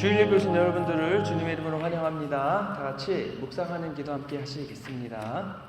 주일 예배 오신 여러분들을 주님의 이름으로 환영합니다. 다 같이 묵상하는 기도 함께 하시겠습니다.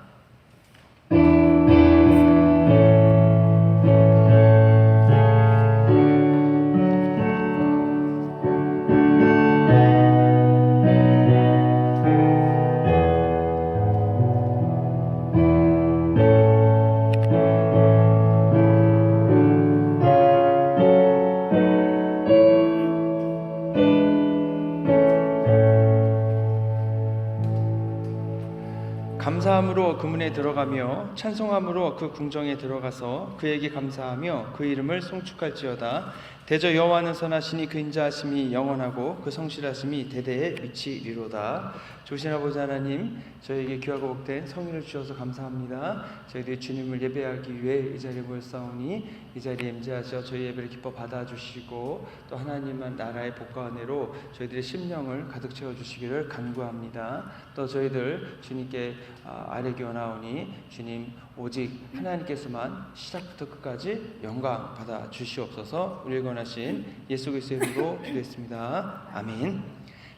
감사함으로 그 문에 들어가며 찬송함으로 그 궁정에 들어가서 그에게 감사하며 그 이름을 송축할지어다. 대저 여호와는 선하시니 그 인자하심이 영원하고 그 성실하심이 대대에 미치리로다. 조신 아버지 하나님, 저에게 귀하고 복된 성인을 주셔서 감사합니다. 저희들이 주님을 예배하기 위해 이 자리에 모였사오니 이 자리에 임재하셔 저희 예배를 기뻐 받아주시고 또 하나님만 나라의 복과 은혜로 저희들의 심령을 가득 채워주시기를 간구합니다. 또 저희들 주님께 아뢰기 원하오니 주님 오직 하나님께서만 시작부터 끝까지 영광 받아 주시옵소서. 우리를 권하신 예수 그리스도의 이름으로 기도했습니다. 아멘.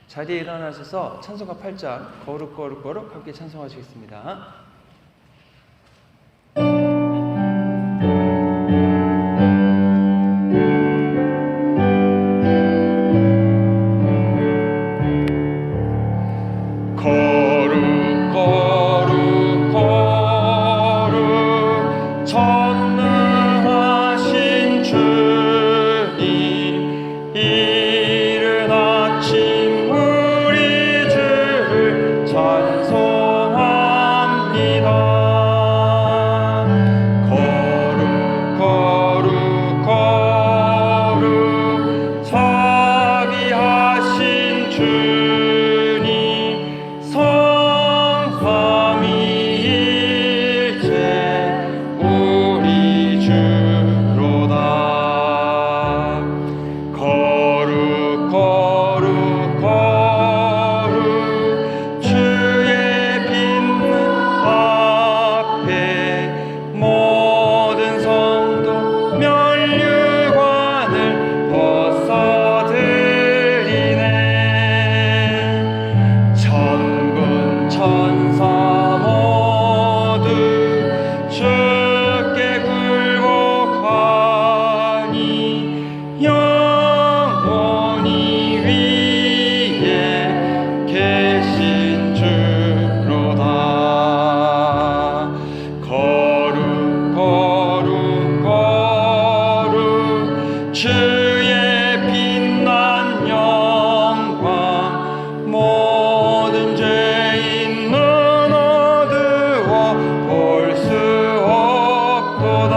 자리에 일어나셔서 찬송가 8장 거룩 거룩 거룩 함께 찬송하시겠습니다. 찬송합니다. 영원히 위에 계신 주로다. 거룩 거룩 거룩 주의 빛난 영광 모든 죄인 눈 어두워 볼 수 없도다.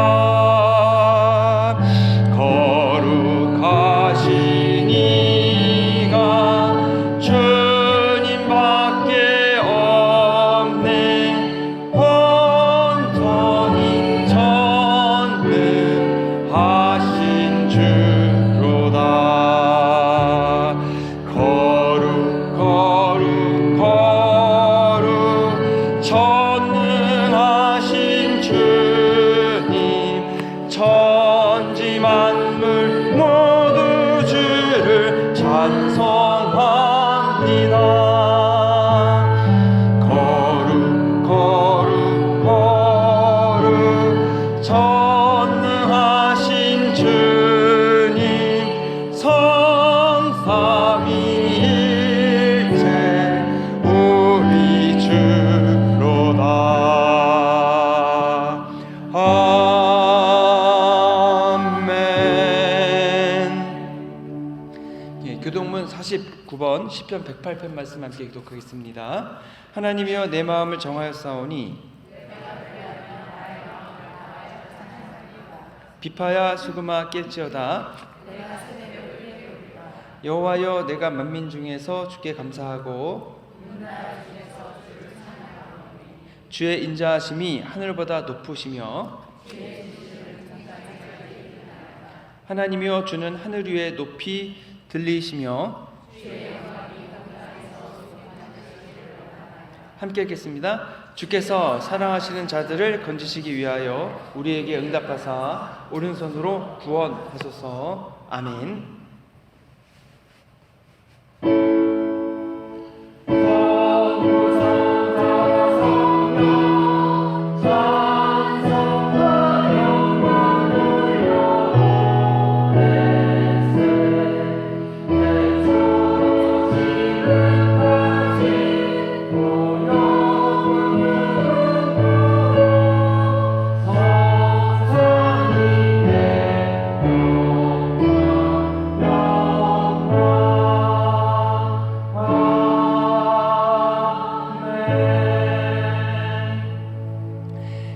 거룩하신 이가 주님밖에 없네. 온전히 전능하신 주로다. 거룩 거룩 거룩 전능하신 주님, 천지 만물 모두 주를 찬송합니다. 거룩 거룩 거룩 전능하신 주님, 성삼위일체 우리 주로다. 아멘. 교동문 49번 시편 108편 말씀 함께 기독하겠습니다. 하나님이여 내 마음을 정하였사오니 비파야 수금아 깰지어다. 여호와여 내가 만민 중에서 주께 감사하고 주의 인자하심이 하늘보다 높으시며 하나님이여 주는 하늘 위에 높이 들리시며 함께 읽겠습니다. 주께서 사랑하시는 자들을 건지시기 위하여 우리에게 응답하사 오른손으로 구원하소서. 아멘.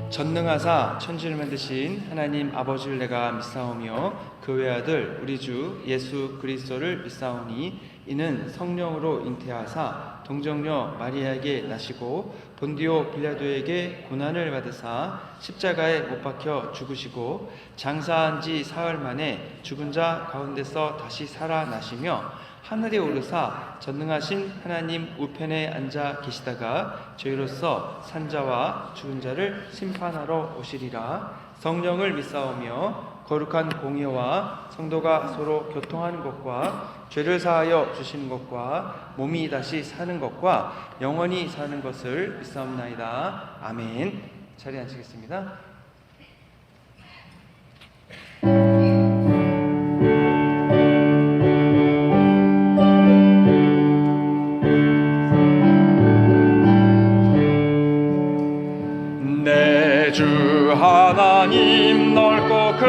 전능하사 천지를 만드신 하나님 아버지를 내가 믿사오며 그 외아들 우리 주 예수 그리스도를 믿사오니 이는 성령으로 잉태하사 동정녀 마리아에게 나시고 본디오 빌라도에게 고난을 받으사 십자가에 못 박혀 죽으시고 장사한 지 사흘 만에 죽은 자 가운데서 다시 살아나시며 하늘에 오르사 전능하신 하나님 우편에 앉아 계시다가 저희로서 산자와 죽은 자를 심판하러 오시리라. 성령을 믿사오며 거룩한 공예와 성도가 서로 교통하는 것과 죄를 사하여 주시는 것과 몸이 다시 사는 것과 영원히 사는 것을 믿사옵나이다. 아멘. 자리에 앉히겠습니다. 주 하나님 넓고 큰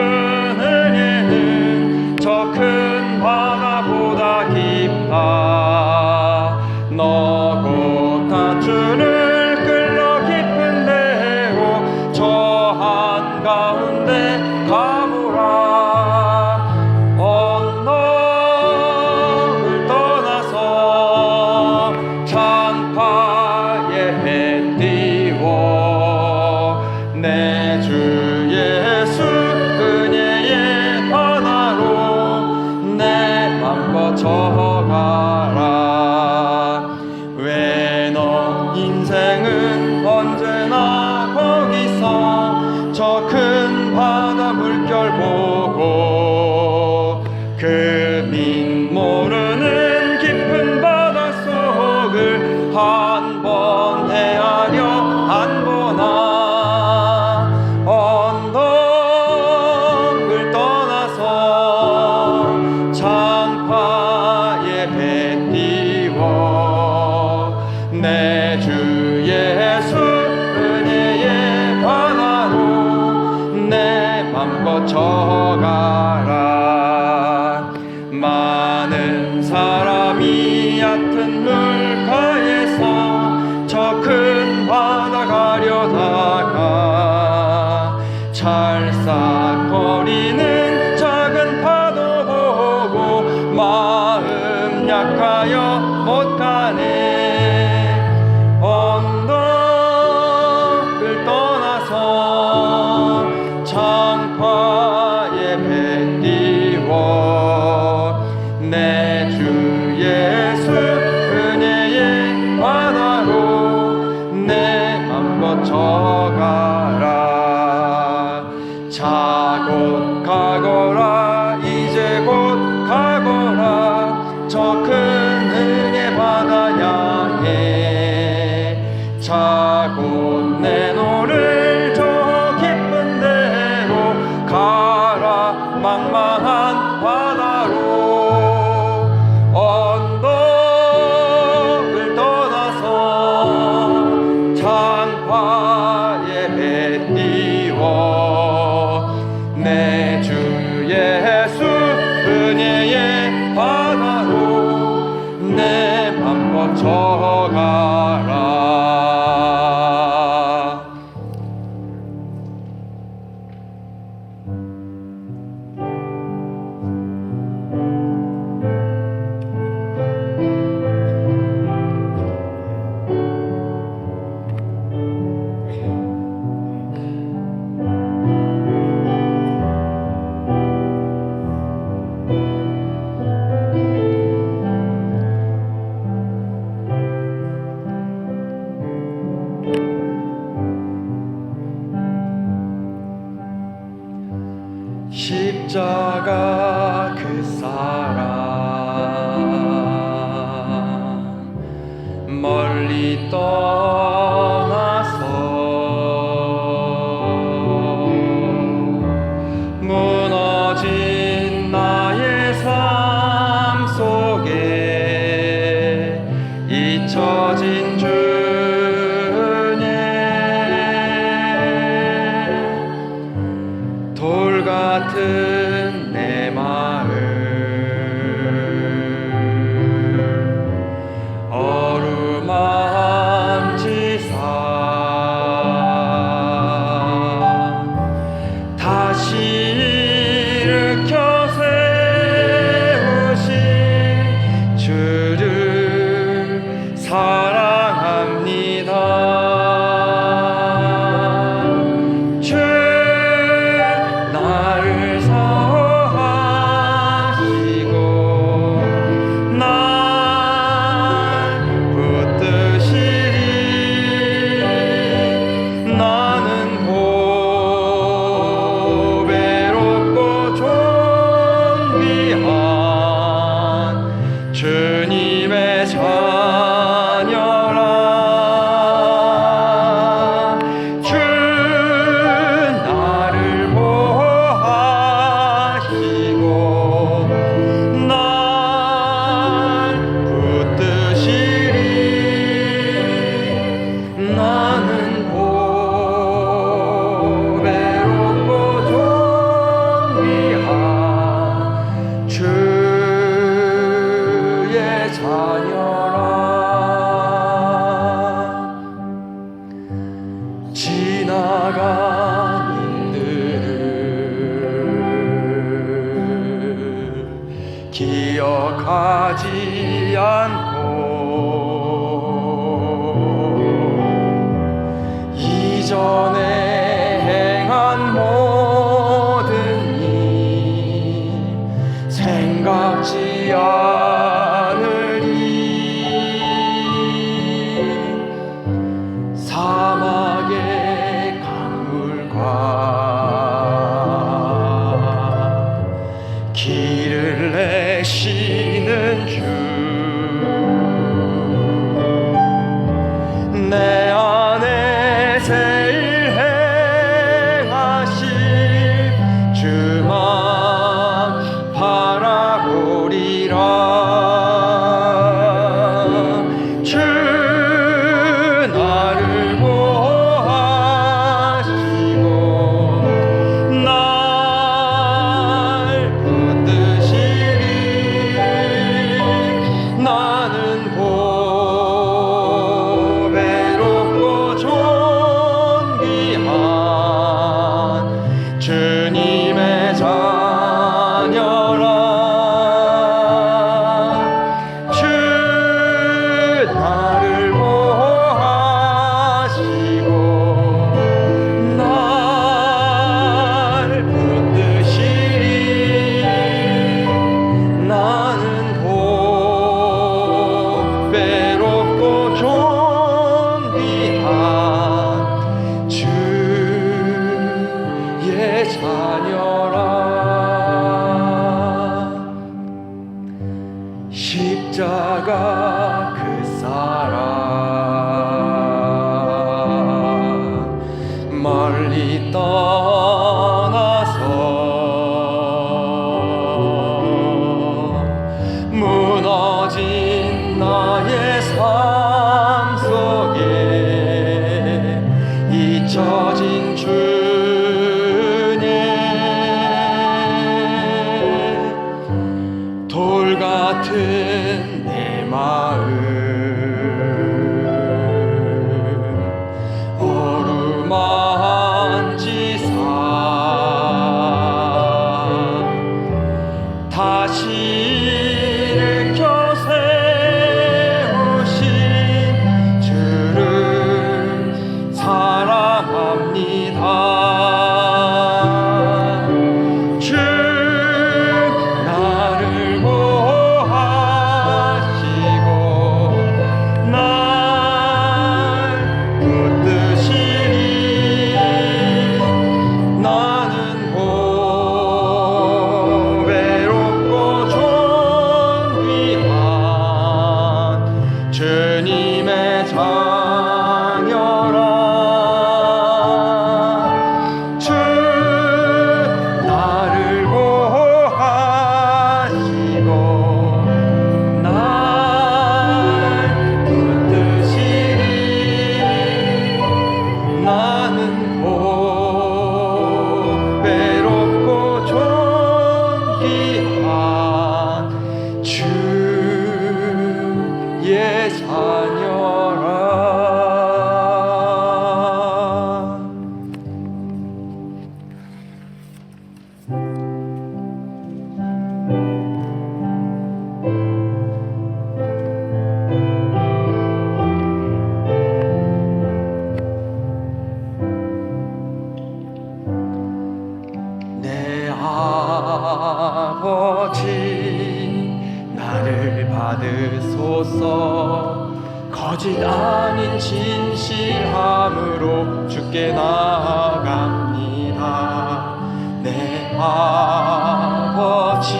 은혜는 저 큰 바다보다 깊다. 너곧 주를 끌러 깊은 데로 저 한가운데 가보라. 언덕을 떠나서 창파에 배 띄워 내 주 예수 은혜의 바다로 내 맘 뻗쳐가라. 왜 너 인생은 언제나 거기서 저 큰 바다 물결 보고 그 민 모르는 깊은 바다 속을 한 번 헤아려 안 보나. 언덕을 떠나서 바다로 내 맘 뻗쳐가라. 십자가 그 사랑 멀리 떠나서 무너진 나의 삶 속에 잊혀진 주님 돌 같은 내 마음 어루만지사 다시 일으켜 세우신 주를 사랑합니다. 나를 사랑하시고 날 붙드시리. 나는 보배롭고 존귀한 주님의 자녀라. 나는 보배롭고 존귀한 주의 자녀라. 지나간 일들을 기억하지 않고 이전에 행한 모든 일 생각지 않으리. 사막의 강물과 길을 내시는 주 내 안에 제일 행하심 주만 바라보리라. 주 나를 보호하시고 날 붙드시리. 나는 보배롭고 존귀한 주님의 자녀라. 주 나를 보호하시고 날 붙드시리. 나는 보배롭고 존귀한 주의 자녀라. 십자가 그 사랑 멀리 떠나서 무너진 나의 삶 속에 잊혀진 주님 돌 같은 내 마음 어루만지사 다시 일으켜 세우신 주를 사랑합니다. 주님의 자녀라. 주 나를 보호하시고 날 붙드시리. 나는 보배롭고 존귀한 주의 자녀라. 내 아버지 나를 받으소서. 거짓 아닌 진실함으로 주께 나아갑니다. 내 아버지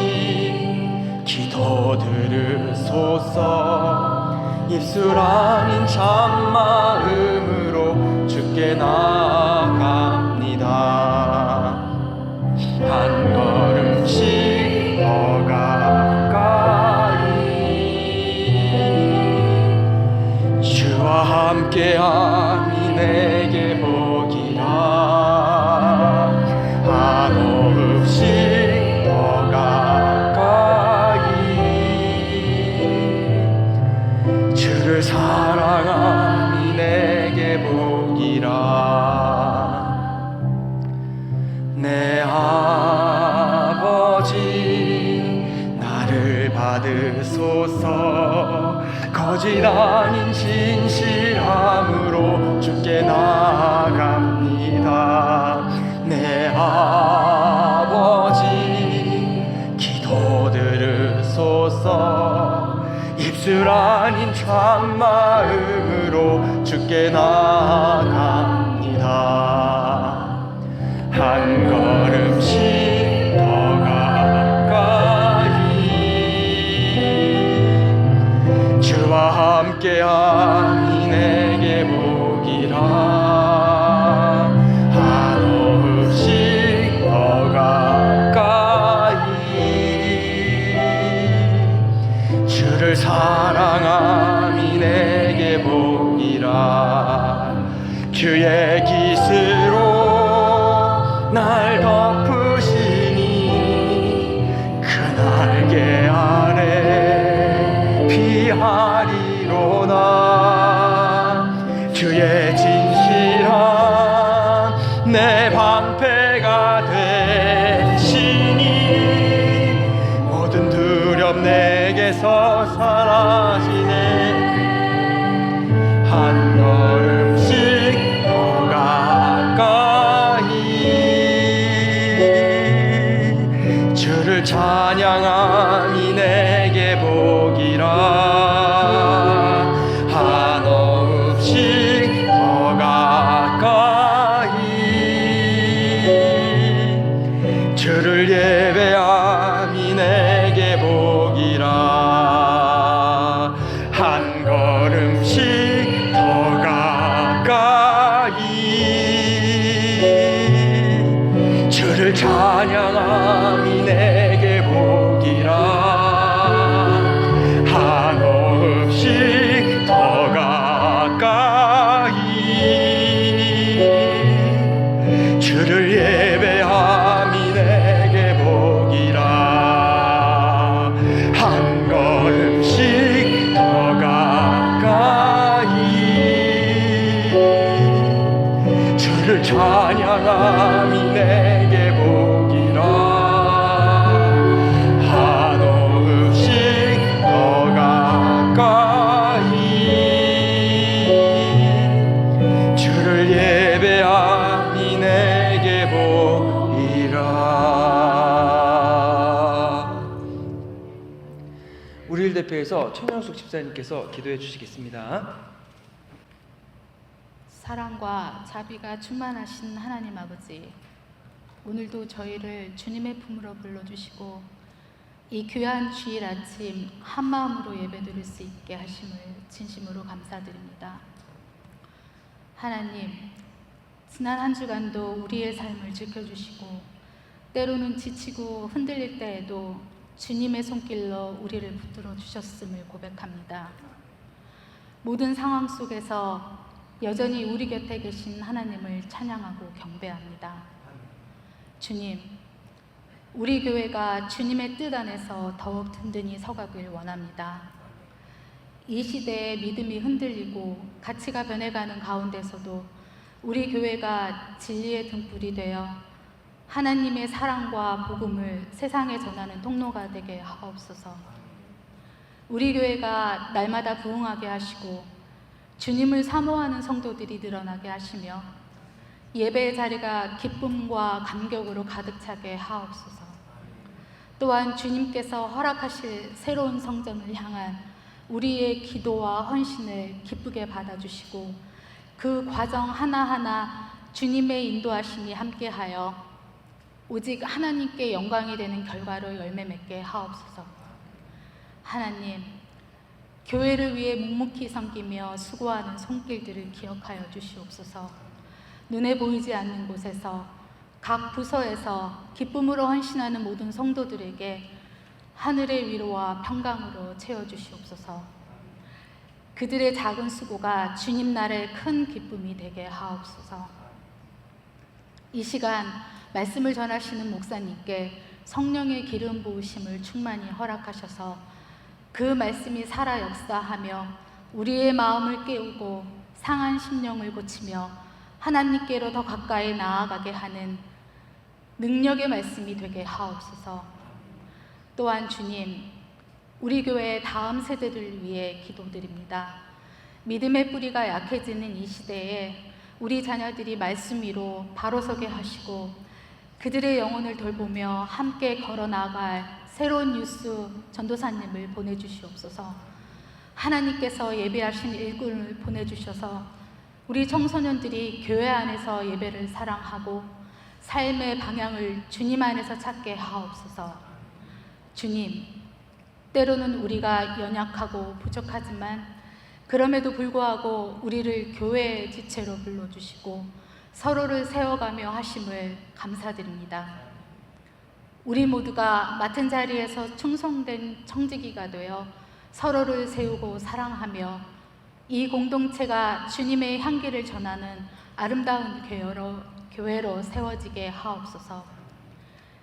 기도 들으소서. 입술 아닌 참마음으로 주께 나아갑니다. 한 걸음씩 더 가까이 주와 함께함이 내게 복이라. 한호흡씩 더 가까이 주를 사랑함이 내게 복이라. 내 아버지 나를 받으소서. 거짓 아닌 진실함으로 주께 나아갑니다. 내 아버지 기도 들으소서. 입술 아닌 참마음으로 주께 나아갑니다. 한 걸음씩 더 가까이 주와 함께함이 내게 복이라. 한호흡씩 더 가까이 주를 사랑함이 내게 복이라. 주의 깃으로 날 덮으시니 그 날개 아래 피하리로다. 주의 진실함 내 방패가 되시니 모든 두려움 내게서 사라지네. 한 걸음씩 더 가까이 주를 찬양함이 내게 복이라. 한호흡씩 더 가까이 주를 예배함이 내게 복이라. 한 걸음씩 더 가까이 주를 찬양함이 내게 복이라. 한호흡씩 더 가까이 주를 예배함이 내게 복이라. 사람이 내게 복이라. 한없이 더 가까이 주를 예배하니 내게 복이라. 우리를 대표해서 천영숙 집사님께서 기도해 주시겠습니다. 사랑과 자비가 충만하신 하나님 아버지, 오늘도 저희를 주님의 품으로 불러주시고 이 귀한 주일 아침 한마음으로 예배드릴 수 있게 하심을 진심으로 감사드립니다. 하나님, 지난 한 주간도 우리의 삶을 지켜주시고 때로는 지치고 흔들릴 때에도 주님의 손길로 우리를 붙들어 주셨음을 고백합니다. 모든 상황 속에서 여전히 우리 곁에 계신 하나님을 찬양하고 경배합니다. 주님, 우리 교회가 주님의 뜻 안에서 더욱 든든히 서가길 원합니다. 이 시대에 믿음이 흔들리고 가치가 변해가는 가운데서도 우리 교회가 진리의 등불이 되어 하나님의 사랑과 복음을 세상에 전하는 통로가 되게 하옵소서. 우리 교회가 날마다 부흥하게 하시고 주님을 사모하는 성도들이 늘어나게 하시며 예배의 자리가 기쁨과 감격으로 가득 차게 하옵소서. 또한 주님께서 허락하실 새로운 성전을 향한 우리의 기도와 헌신을 기쁘게 받아주시고 그 과정 하나하나 주님의 인도하심이 함께하여 오직 하나님께 영광이 되는 결과로 열매 맺게 하옵소서. 하나님, 교회를 위해 묵묵히 섬기며 수고하는 손길들을 기억하여 주시옵소서. 눈에 보이지 않는 곳에서 각 부서에서 기쁨으로 헌신하는 모든 성도들에게 하늘의 위로와 평강으로 채워주시옵소서. 그들의 작은 수고가 주님 나라의 큰 기쁨이 되게 하옵소서. 이 시간 말씀을 전하시는 목사님께 성령의 기름 부으심을 충만히 허락하셔서 그 말씀이 살아 역사하며 우리의 마음을 깨우고 상한 심령을 고치며 하나님께로 더 가까이 나아가게 하는 능력의 말씀이 되게 하옵소서. 또한 주님, 우리 교회의 다음 세대들을 위해 기도드립니다. 믿음의 뿌리가 약해지는 이 시대에 우리 자녀들이 말씀 위로 바로 서게 하시고 그들의 영혼을 돌보며 함께 걸어 나갈 새로운 뉴스 전도사님을 보내주시옵소서. 하나님께서 예배하신 일꾼을 보내주셔서 우리 청소년들이 교회 안에서 예배를 사랑하고 삶의 방향을 주님 안에서 찾게 하옵소서. 주님, 때로는 우리가 연약하고 부족하지만 그럼에도 불구하고 우리를 교회의 지체로 불러주시고 서로를 세워가며 하심을 감사드립니다. 우리 모두가 맡은 자리에서 충성된 청지기가 되어 서로를 세우고 사랑하며 이 공동체가 주님의 향기를 전하는 아름다운 교회로 세워지게 하옵소서.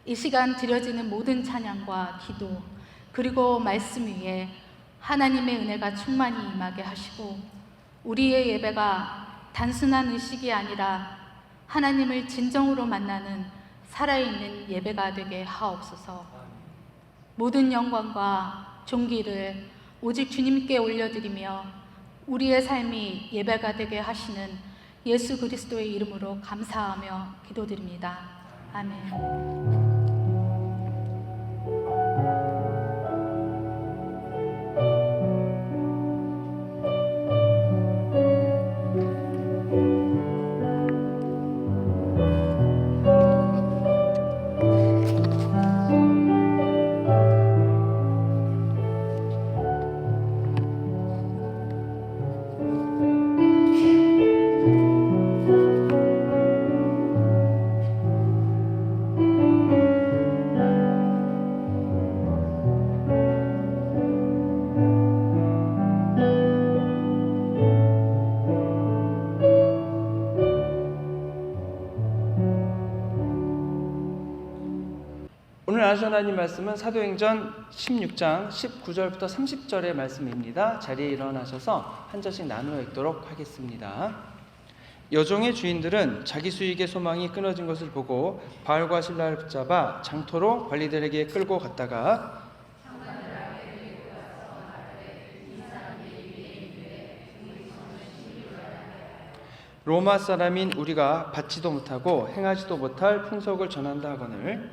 이 시간 드려지는 모든 찬양과 기도 그리고 말씀 위에 하나님의 은혜가 충만히 임하게 하시고 우리의 예배가 단순한 의식이 아니라 하나님을 진정으로 만나는 살아있는 예배가 되게 하옵소서. 모든 영광과 존귀를 오직 주님께 올려드리며 우리의 삶이 예배가 되게 하시는 예수 그리스도의 이름으로 감사하며 기도드립니다. 아멘. 오늘 하나님 말씀은 사도행전 16장 19절부터 30절의 말씀입니다. 자리에 일어나셔서 한 절씩 나누어 읽도록 하겠습니다. 여종의 주인들은 자기 수익의 소망이 끊어진 것을 보고 바울과 실라를 붙잡아 장터로 관리들에게 끌고 갔다가 로마 사람인 우리가 받지도 못하고 행하지도 못할 풍속을 전한다 하거늘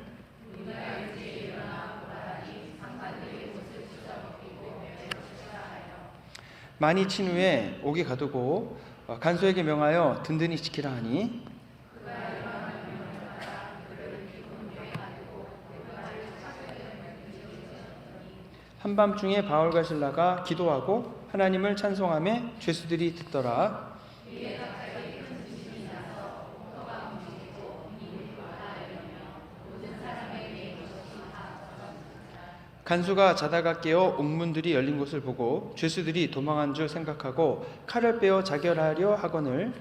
많이 친 후에 옥에 가두고 간수에게 명하여 든든히 지키라 하니 한밤중에 바울과 실라가 기도하고 하나님을 찬송하며 죄수들이 듣더라. 간수가 자다가 깨어 옥문들이 열린 것을 보고 죄수들이 도망한 줄 생각하고 칼을 빼어 자결하려 하거늘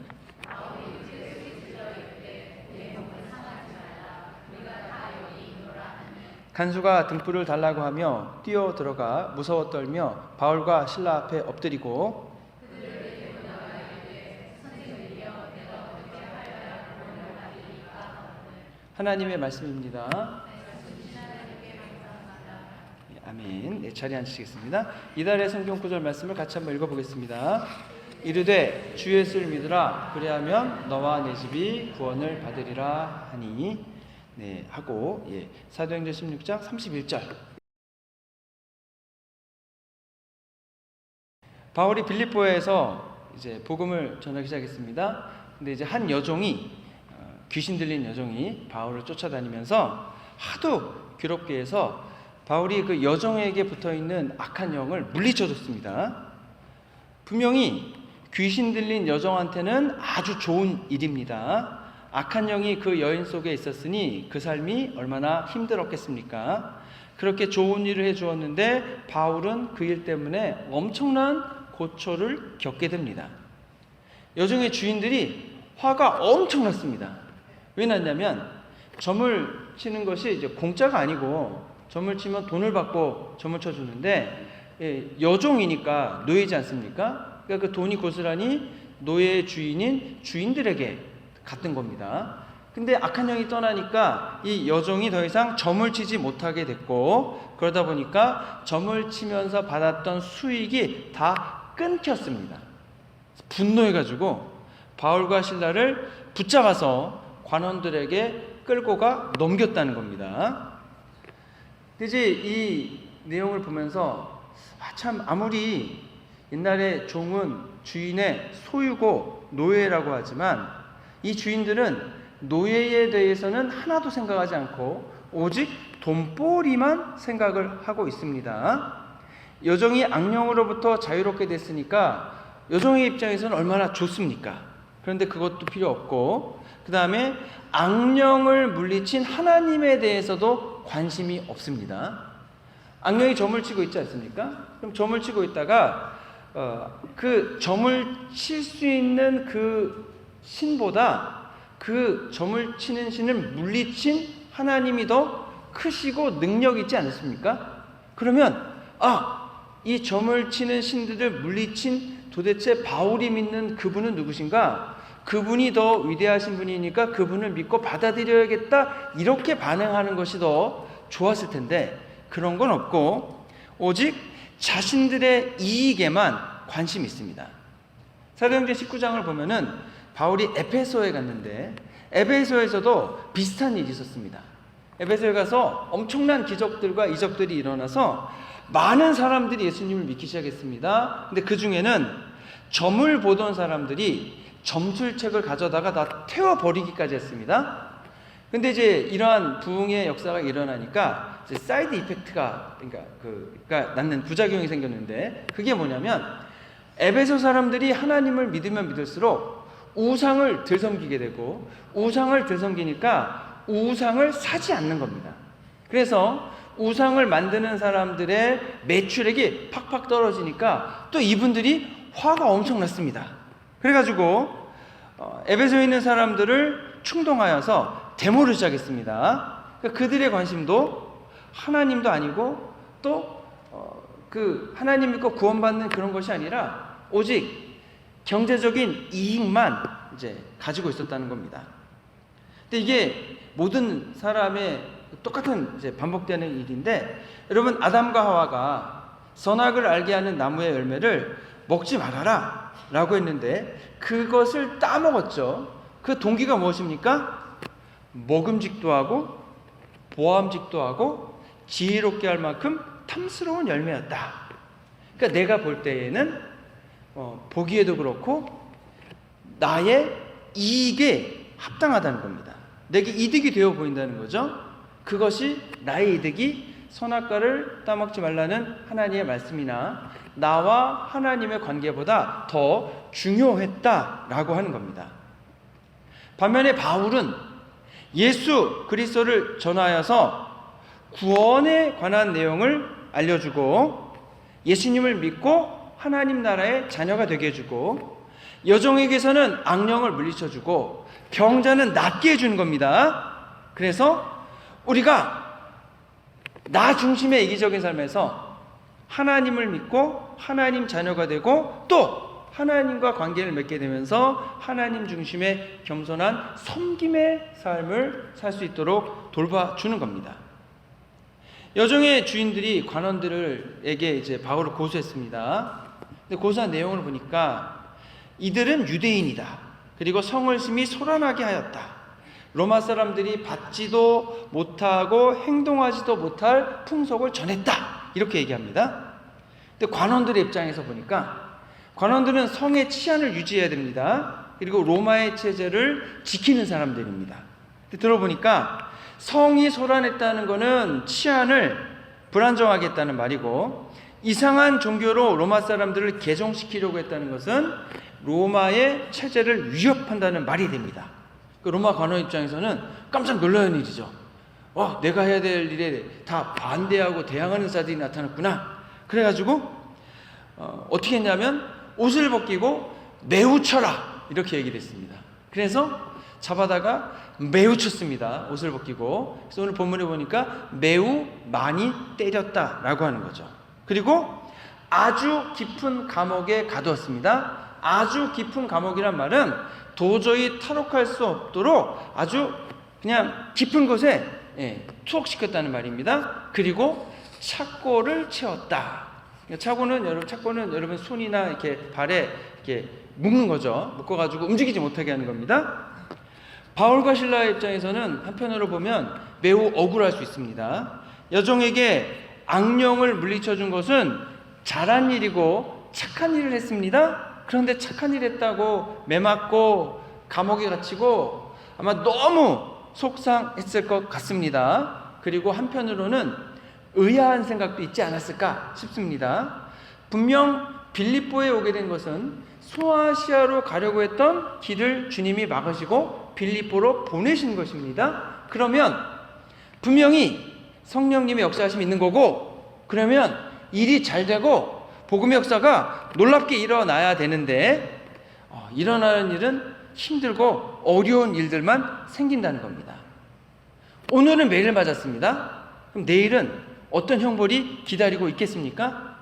간수가 등불을 달라고 하며 뛰어 들어가 무서워 떨며 바울과 실라 앞에 엎드리고 하나님의 말씀입니다. 아멘. 네, 자리에 앉으시겠습니다. 이달의 성경 구절 말씀을 같이 한번 읽어보겠습니다. 이르되 주 예수를 믿으라 그리하면 너와 내 집이 구원을 받으리라 하니 네 하고 사도행전 16장 31절 바울이 빌립보에서 이제 복음을 전하기 시작했습니다. 근데 이제 한 여종이 귀신 들린 여종이 바울을 쫓아다니면서 하도 괴롭게 해서 바울이 그 여종에게 붙어있는 악한 영을 물리쳐줬습니다. 분명히 귀신 들린 여종한테는 아주 좋은 일입니다. 악한 영이 그 여인 속에 있었으니 그 삶이 얼마나 힘들었겠습니까? 그렇게 좋은 일을 해주었는데 바울은 그 일 때문에 엄청난 고초를 겪게 됩니다. 여종의 주인들이 화가 엄청났습니다. 왜 났냐면 점을 치는 것이 이제 공짜가 아니고 점을 치면 돈을 받고 점을 쳐주는데 여종이니까 노예지 않습니까? 그러니까 그 돈이 고스란히 노예의 주인인 주인들에게 갔던 겁니다. 근데 악한 영이 떠나니까 이 여종이 더 이상 점을 치지 못하게 됐고 그러다 보니까 점을 치면서 받았던 수익이 다 끊겼습니다. 분노해가지고 바울과 실라를 붙잡아서 관원들에게 끌고 가 넘겼다는 겁니다. 이제 이 내용을 보면서 참 아무리 옛날에 종은 주인의 소유고 노예라고 하지만 이 주인들은 노예에 대해서는 하나도 생각하지 않고 오직 돈벌이만 생각을 하고 있습니다. 여종이 악령으로부터 자유롭게 됐으니까 여종의 입장에서는 얼마나 좋습니까? 그런데 그것도 필요 없고 그 다음에 악령을 물리친 하나님에 대해서도 관심이 없습니다. 악령이 점을 치고 있지 않습니까? 그럼 점을 치고 있다가 그 점을 칠 수 있는 그 신보다 그 점을 치는 신을 물리친 하나님이 더 크시고 능력 있지 않습니까? 그러면 이 점을 치는 신들을 물리친 도대체 바울이 믿는 그분은 누구신가? 그분이 더 위대하신 분이니까 그분을 믿고 받아들여야겠다 이렇게 반응하는 것이 더 좋았을 텐데 그런 건 없고 오직 자신들의 이익에만 관심이 있습니다. 사도행전 19장을 보면은 바울이 에베소에 갔는데 에베소에서도 비슷한 일이 있었습니다. 에베소에 가서 엄청난 기적들과 이적들이 일어나서 많은 사람들이 예수님을 믿기 시작했습니다. 근데 그 중에는 점을 보던 사람들이 점술책을 가져다가 다 태워버리기까지 했습니다. 근데 이제 이러한 부흥의 역사가 일어나니까 이제 사이드 이펙트가 그러니까 낳는 부작용이 생겼는데 그게 뭐냐면 에베소 사람들이 하나님을 믿으면 믿을수록 우상을 들섬기게 되고 우상을 들섬기니까 우상을 사지 않는 겁니다. 그래서 우상을 만드는 사람들의 매출액이 팍팍 떨어지니까 또 이분들이 화가 엄청 났습니다. 그래가지고 에베소에 있는 사람들을 충동하여서 데모를 시작했습니다. 그러니까 그들의 관심도 하나님도 아니고 또 그 하나님 믿고 구원받는 그런 것이 아니라 오직 경제적인 이익만 이제 가지고 있었다는 겁니다. 근데 이게 모든 사람의 똑같은 이제 반복되는 일인데, 여러분, 아담과 하와가 선악을 알게 하는 나무의 열매를 먹지 말아라 라고 했는데 그것을 따먹었죠. 그 동기가 무엇입니까? 먹음직도 하고 보암직도 하고 지혜롭게 할 만큼 탐스러운 열매였다. 그러니까 내가 볼 때에는 보기에도 그렇고 나의 이익에 합당하다는 겁니다. 내게 이득이 되어 보인다는 거죠. 그것이 나의 이득이 선악과를 따먹지 말라는 하나님의 말씀이나 나와 하나님의 관계보다 더 중요했다라고 하는 겁니다. 반면에 바울은 예수 그리스도를 전하여서 구원에 관한 내용을 알려주고 예수님을 믿고 하나님 나라의 자녀가 되게 해주고 여종에게서는 악령을 물리쳐주고 병자는 낫게 해주는 겁니다. 그래서 우리가 나 중심의 이기적인 삶에서 하나님을 믿고 하나님 자녀가 되고 또 하나님과 관계를 맺게 되면서 하나님 중심의 겸손한 섬김의 삶을 살 수 있도록 돌봐주는 겁니다. 여종의 주인들이 관원들에게 이제 바울을 고소했습니다. 근데 고소한 내용을 보니까 이들은 유대인이다. 그리고 성을 심히 소란하게 하였다. 로마 사람들이 받지도 못하고 행동하지도 못할 풍속을 전했다. 이렇게 얘기합니다. 근데 관원들의 입장에서 보니까 관원들은 성의 치안을 유지해야 됩니다. 그리고 로마의 체제를 지키는 사람들입니다. 근데 들어보니까 성이 소란했다는 것은 치안을 불안정하게 했다는 말이고 이상한 종교로 로마 사람들을 개종시키려고 했다는 것은 로마의 체제를 위협한다는 말이 됩니다. 로마 관원 입장에서는 깜짝 놀라는 일이죠. 내가 해야 될 일에 다 반대하고 대항하는 자들이 나타났구나. 그래가지고 어떻게 했냐면 옷을 벗기고 매우 쳐라 이렇게 얘기를 했습니다. 그래서 잡아다가 매우 쳤습니다. 옷을 벗기고. 그래서 오늘 본문에 보니까 매우 많이 때렸다라고 하는 거죠. 그리고 아주 깊은 감옥에 가두었습니다. 아주 깊은 감옥이란 말은 도저히 탈옥할 수 없도록 아주 그냥 깊은 곳에 투옥시켰다는 말입니다. 그리고 착고를 채웠다. 착고는 여러분 손이나 이렇게 발에 이렇게 묶는 거죠. 묶어가지고 움직이지 못하게 하는 겁니다. 바울과 실라의 입장에서는 한편으로 보면 매우 억울할 수 있습니다. 여종에게 악령을 물리쳐준 것은 잘한 일이고 착한 일을 했습니다. 그런데 착한 일 했다고 매맞고 감옥에 갇히고 아마 너무 속상했을 것 같습니다. 그리고 한편으로는 의아한 생각도 있지 않았을까 싶습니다. 분명 빌립보에 오게 된 것은 소아시아로 가려고 했던 길을 주님이 막으시고 빌립보로 보내신 것입니다. 그러면 분명히 성령님의 역사하심이 있는 거고, 그러면 일이 잘 되고 복음의 역사가 놀랍게 일어나야 되는데 일어나는 일은 힘들고 어려운 일들만 생긴다는 겁니다. 오늘은 매를 맞았습니다. 그럼 내일은 어떤 형벌이 기다리고 있겠습니까?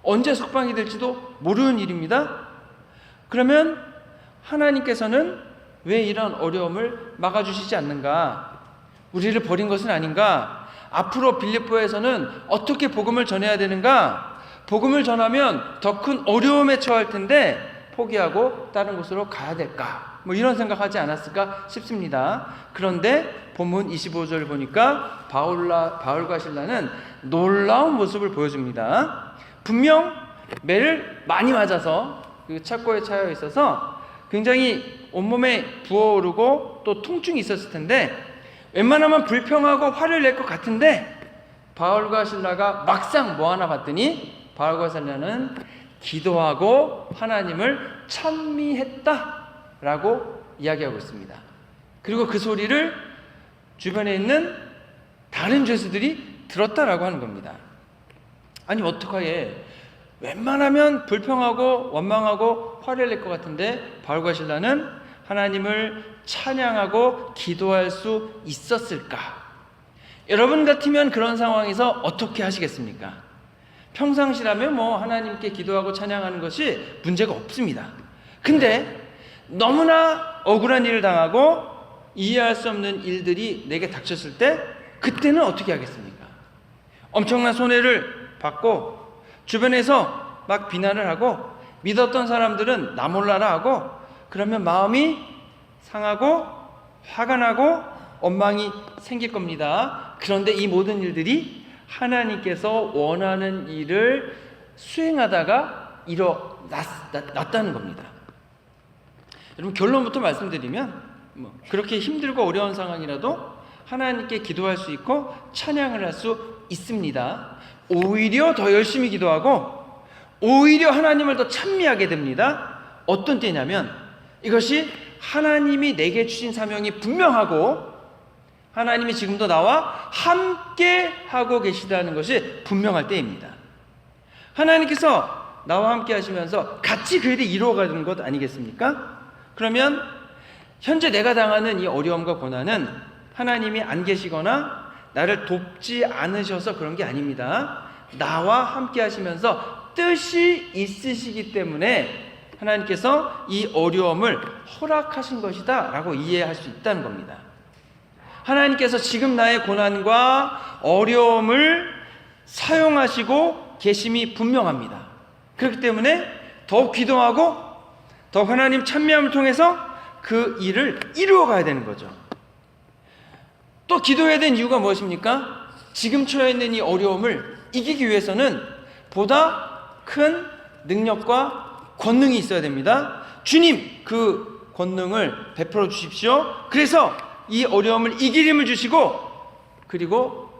언제 석방이 될지도 모르는 일입니다. 그러면 하나님께서는 왜 이런 어려움을 막아주시지 않는가? 우리를 버린 것은 아닌가? 앞으로 빌립보에서는 어떻게 복음을 전해야 되는가? 복음을 전하면 더 큰 어려움에 처할 텐데 포기하고 다른 곳으로 가야 될까? 이런 생각하지 않았을까 싶습니다. 그런데 본문 25절 보니까 바울과 실라는 놀라운 모습을 보여줍니다. 분명 매를 많이 맞아서 그 착고에 차여 있어서 굉장히 온몸에 부어오르고 또 통증이 있었을 텐데 웬만하면 불평하고 화를 낼 것 같은데 바울과 실라가 막상 뭐 하나 봤더니 바울과 실라는 기도하고 하나님을 찬미했다라고 이야기하고 있습니다. 그리고 그 소리를 주변에 있는 다른 죄수들이 들었다라고 하는 겁니다. 아니 어떡하게 웬만하면 불평하고 원망하고 화를 낼 것 같은데 바울과 실라는 하나님을 찬양하고 기도할 수 있었을까? 여러분 같으면 그런 상황에서 어떻게 하시겠습니까? 평상시라면 하나님께 기도하고 찬양하는 것이 문제가 없습니다. 근데 너무나 억울한 일을 당하고 이해할 수 없는 일들이 내게 닥쳤을 때 그때는 어떻게 하겠습니까? 엄청난 손해를 받고 주변에서 막 비난을 하고 믿었던 사람들은 나 몰라라 하고 그러면 마음이 상하고 화가 나고 원망이 생길 겁니다. 그런데 이 모든 일들이 하나님께서 원하는 일을 수행하다가 일어났다는 겁니다. 여러분, 결론부터 말씀드리면 그렇게 힘들고 어려운 상황이라도 하나님께 기도할 수 있고 찬양을 할 수 있습니다. 오히려 더 열심히 기도하고 오히려 하나님을 더 찬미하게 됩니다. 어떤 때냐면 이것이 하나님이 내게 주신 사명이 분명하고 하나님이 지금도 나와 함께 하고 계시다는 것이 분명할 때입니다. 하나님께서 나와 함께 하시면서 같이 그 일이 이루어가는 것 아니겠습니까? 그러면 현재 내가 당하는 이 어려움과 고난은 하나님이 안 계시거나 나를 돕지 않으셔서 그런 게 아닙니다. 나와 함께 하시면서 뜻이 있으시기 때문에 하나님께서 이 어려움을 허락하신 것이다 라고 이해할 수 있다는 겁니다. 하나님께서 지금 나의 고난과 어려움을 사용하시고 계심이 분명합니다. 그렇기 때문에 더욱 기도하고 더욱 하나님 찬미함을 통해서 그 일을 이루어 가야 되는 거죠. 또 기도해야 되는 이유가 무엇입니까? 지금 처해 있는 이 어려움을 이기기 위해서는 보다 큰 능력과 권능이 있어야 됩니다. 주님, 그 권능을 베풀어 주십시오. 그래서 이 어려움을 이길 힘을 주시고 그리고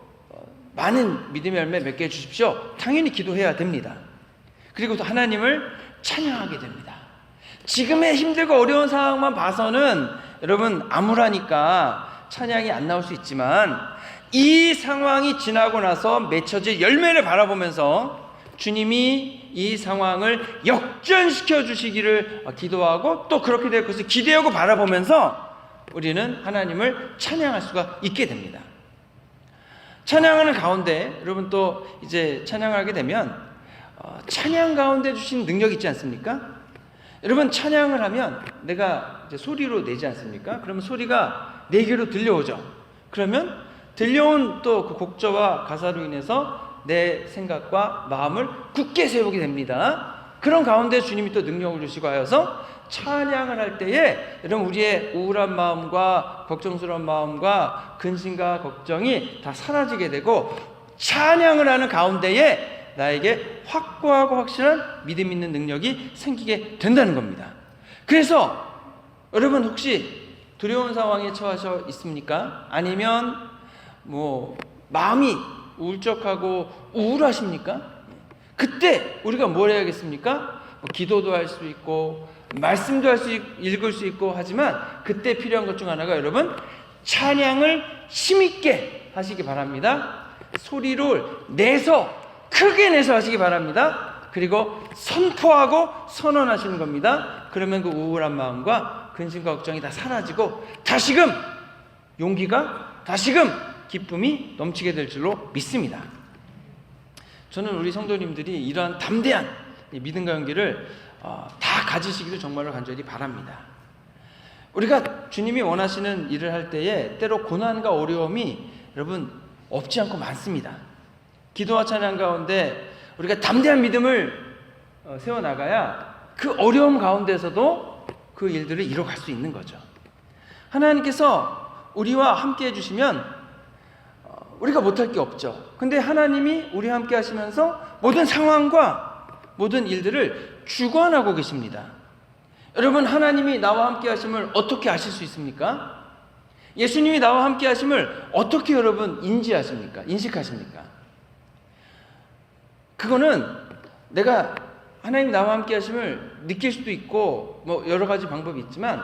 많은 믿음의 열매 맺게 해주십시오. 당연히 기도해야 됩니다. 그리고 또 하나님을 찬양하게 됩니다. 지금의 힘들고 어려운 상황만 봐서는 여러분 암울하니까 찬양이 안 나올 수 있지만 이 상황이 지나고 나서 맺혀질 열매를 바라보면서 주님이 이 상황을 역전시켜 주시기를 기도하고 또 그렇게 될 것을 기대하고 바라보면서 우리는 하나님을 찬양할 수가 있게 됩니다. 찬양하는 가운데 여러분 또 이제 찬양하게 되면 찬양 가운데 주신 능력이 있지 않습니까? 여러분 찬양을 하면 내가 이제 소리로 내지 않습니까? 그러면 소리가 내 귀로 들려오죠. 그러면 들려온 또 그 곡조와 가사로 인해서 내 생각과 마음을 굳게 세우게 됩니다. 그런 가운데 주님이 또 능력을 주시고 하여서 찬양을 할 때에 여러분 우리의 우울한 마음과 걱정스러운 마음과 근심과 걱정이 다 사라지게 되고 찬양을 하는 가운데에 나에게 확고하고 확실한 믿음 있는 능력이 생기게 된다는 겁니다. 그래서 여러분 혹시 두려운 상황에 처하셔 있습니까? 아니면 마음이 울적하고 우울하십니까? 그때 우리가 뭘 해야겠습니까? 기도도 할 수 있고 말씀도 읽을 수 있고 하지만 그때 필요한 것 중 하나가 여러분 찬양을 힘있게 하시기 바랍니다. 소리를 내서 크게 내서 하시기 바랍니다. 그리고 선포하고 선언하시는 겁니다. 그러면 그 우울한 마음과 근심과 걱정이 다 사라지고 다시금 용기가 다시금 기쁨이 넘치게 될 줄로 믿습니다. 저는 우리 성도님들이 이러한 담대한 믿음과 용기를 다 가지시기를 정말로 간절히 바랍니다. 우리가 주님이 원하시는 일을 할 때에 때로 고난과 어려움이 여러분 없지 않고 많습니다. 기도와 찬양 가운데 우리가 담대한 믿음을 세워나가야 그 어려움 가운데서도 그 일들을 이뤄갈 수 있는 거죠. 하나님께서 우리와 함께 해주시면 우리가 못할 게 없죠. 근데 하나님이 우리와 함께 하시면서 모든 상황과 모든 일들을 주관하고 계십니다. 여러분 하나님이 나와 함께 하심을 어떻게 아실 수 있습니까? 예수님이 나와 함께 하심을 어떻게 여러분 인지하십니까? 인식하십니까? 그거는 내가 하나님 나와 함께 하심을 느낄 수도 있고 여러 가지 방법이 있지만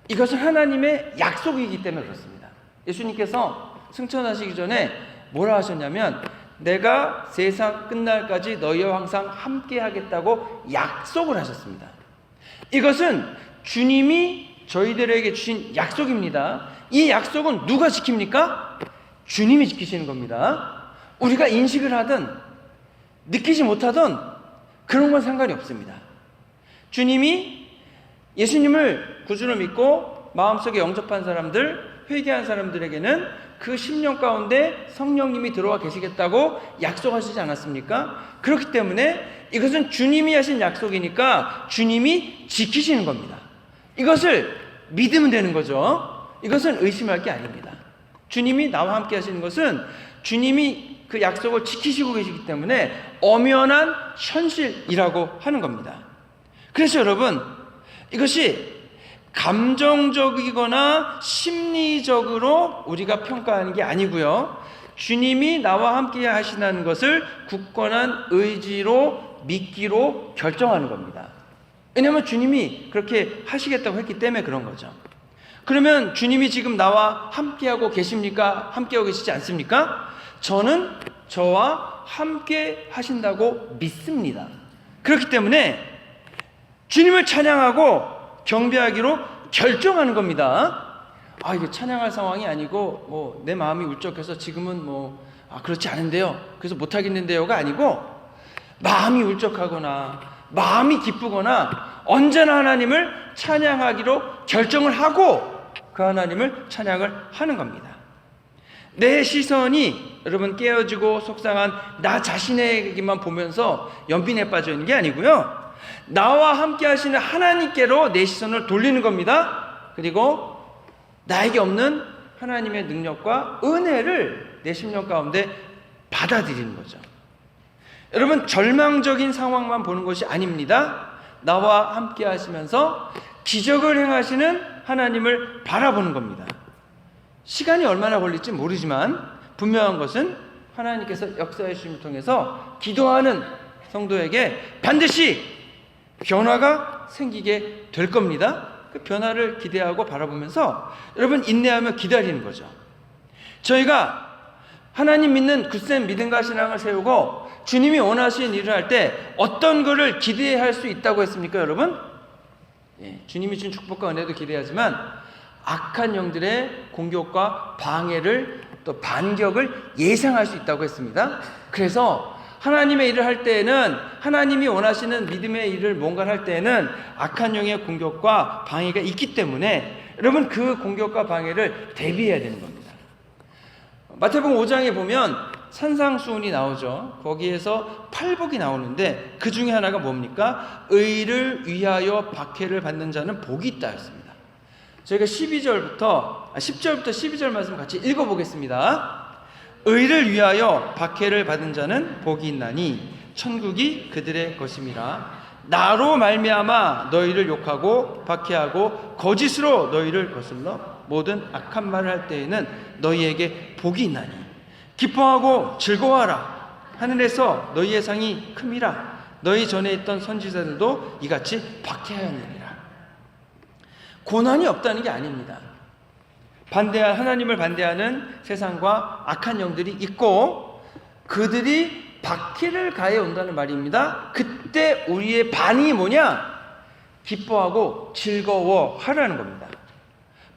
이것은 하나님의 약속이기 때문에 그렇습니다. 예수님께서 승천하시기 전에 뭐라 하셨냐면 내가 세상 끝날까지 너희와 항상 함께 하겠다고 약속을 하셨습니다. 이것은 주님이 저희들에게 주신 약속입니다. 이 약속은 누가 지킵니까? 주님이 지키시는 겁니다. 우리가 인식을 하든 느끼지 못하든 그런 건 상관이 없습니다. 주님이 예수님을 구주로 믿고 마음속에 영접한 사람들, 회개한 사람들에게는 그 10년 가운데 성령님이 들어와 계시겠다고 약속하시지 않았습니까? 그렇기 때문에 이것은 주님이 하신 약속이니까 주님이 지키시는 겁니다. 이것을 믿으면 되는 거죠. 이것은 의심할 게 아닙니다. 주님이 나와 함께 하시는 것은 주님이 그 약속을 지키시고 계시기 때문에 엄연한 현실이라고 하는 겁니다. 그래서 여러분, 이것이 감정적이거나 심리적으로 우리가 평가하는 게 아니고요, 주님이 나와 함께 하시는 것을 굳건한 의지로 믿기로 결정하는 겁니다. 왜냐하면 주님이 그렇게 하시겠다고 했기 때문에 그런 거죠. 그러면 주님이 지금 나와 함께하고 계십니까? 함께하고 계시지 않습니까? 저는 저와 함께 하신다고 믿습니다. 그렇기 때문에 주님을 찬양하고 경배하기로 결정하는 겁니다. 이게 찬양할 상황이 아니고 내 마음이 울적해서 지금은 그렇지 않은데요, 그래서 못하겠는데요가 아니고, 마음이 울적하거나 마음이 기쁘거나 언제나 하나님을 찬양하기로 결정을 하고 그 하나님을 찬양을 하는 겁니다. 내 시선이 여러분 깨어지고 속상한 나 자신에게만 보면서 연민에 빠져 있는 게 아니고요, 나와 함께 하시는 하나님께로 내 시선을 돌리는 겁니다. 그리고 나에게 없는 하나님의 능력과 은혜를 내 심령 가운데 받아들이는 거죠. 여러분, 절망적인 상황만 보는 것이 아닙니다. 나와 함께 하시면서 기적을 행하시는 하나님을 바라보는 겁니다. 시간이 얼마나 걸릴지 모르지만 분명한 것은 하나님께서 역사의 주심을 통해서 기도하는 성도에게 반드시 변화가 생기게 될 겁니다. 그 변화를 기대하고 바라보면서 여러분 인내하며 기다리는 거죠. 저희가 하나님 믿는 굳센 믿음과 신앙을 세우고 주님이 원하시는 일을 할 때 어떤 것을 기대할 수 있다고 했습니까, 여러분? 주님이 준 축복과 은혜도 기대하지만 악한 영들의 공격과 방해를, 또 반격을 예상할 수 있다고 했습니다. 그래서 하나님의 일을 할 때에는, 하나님이 원하시는 믿음의 일을 뭔가를 할 때에는 악한 영의 공격과 방해가 있기 때문에 여러분 그 공격과 방해를 대비해야 되는 겁니다. 마태복음 5장에 보면 산상수훈이 나오죠. 거기에서 팔복이 나오는데 그 중에 하나가 뭡니까? 의를 위하여 박해를 받는 자는 복이 있다 했습니다. 저희가 10절부터 12절 말씀 같이 읽어보겠습니다. 의를 위하여 박해를 받은 자는 복이 있나니 천국이 그들의 것임이라. 나로 말미암아 너희를 욕하고 박해하고 거짓으로 너희를 거슬러 모든 악한 말을 할 때에는 너희에게 복이 있나니 기뻐하고 즐거워하라. 하늘에서 너희의 상이 큼이라. 너희 전에 있던 선지자들도 이같이 박해하였느니라. 고난이 없다는 게 아닙니다. 하나님을 반대하는 세상과 악한 영들이 있고 그들이 박해를 가해 온다는 말입니다. 그때 우리의 반응이 뭐냐? 기뻐하고 즐거워하라는 겁니다.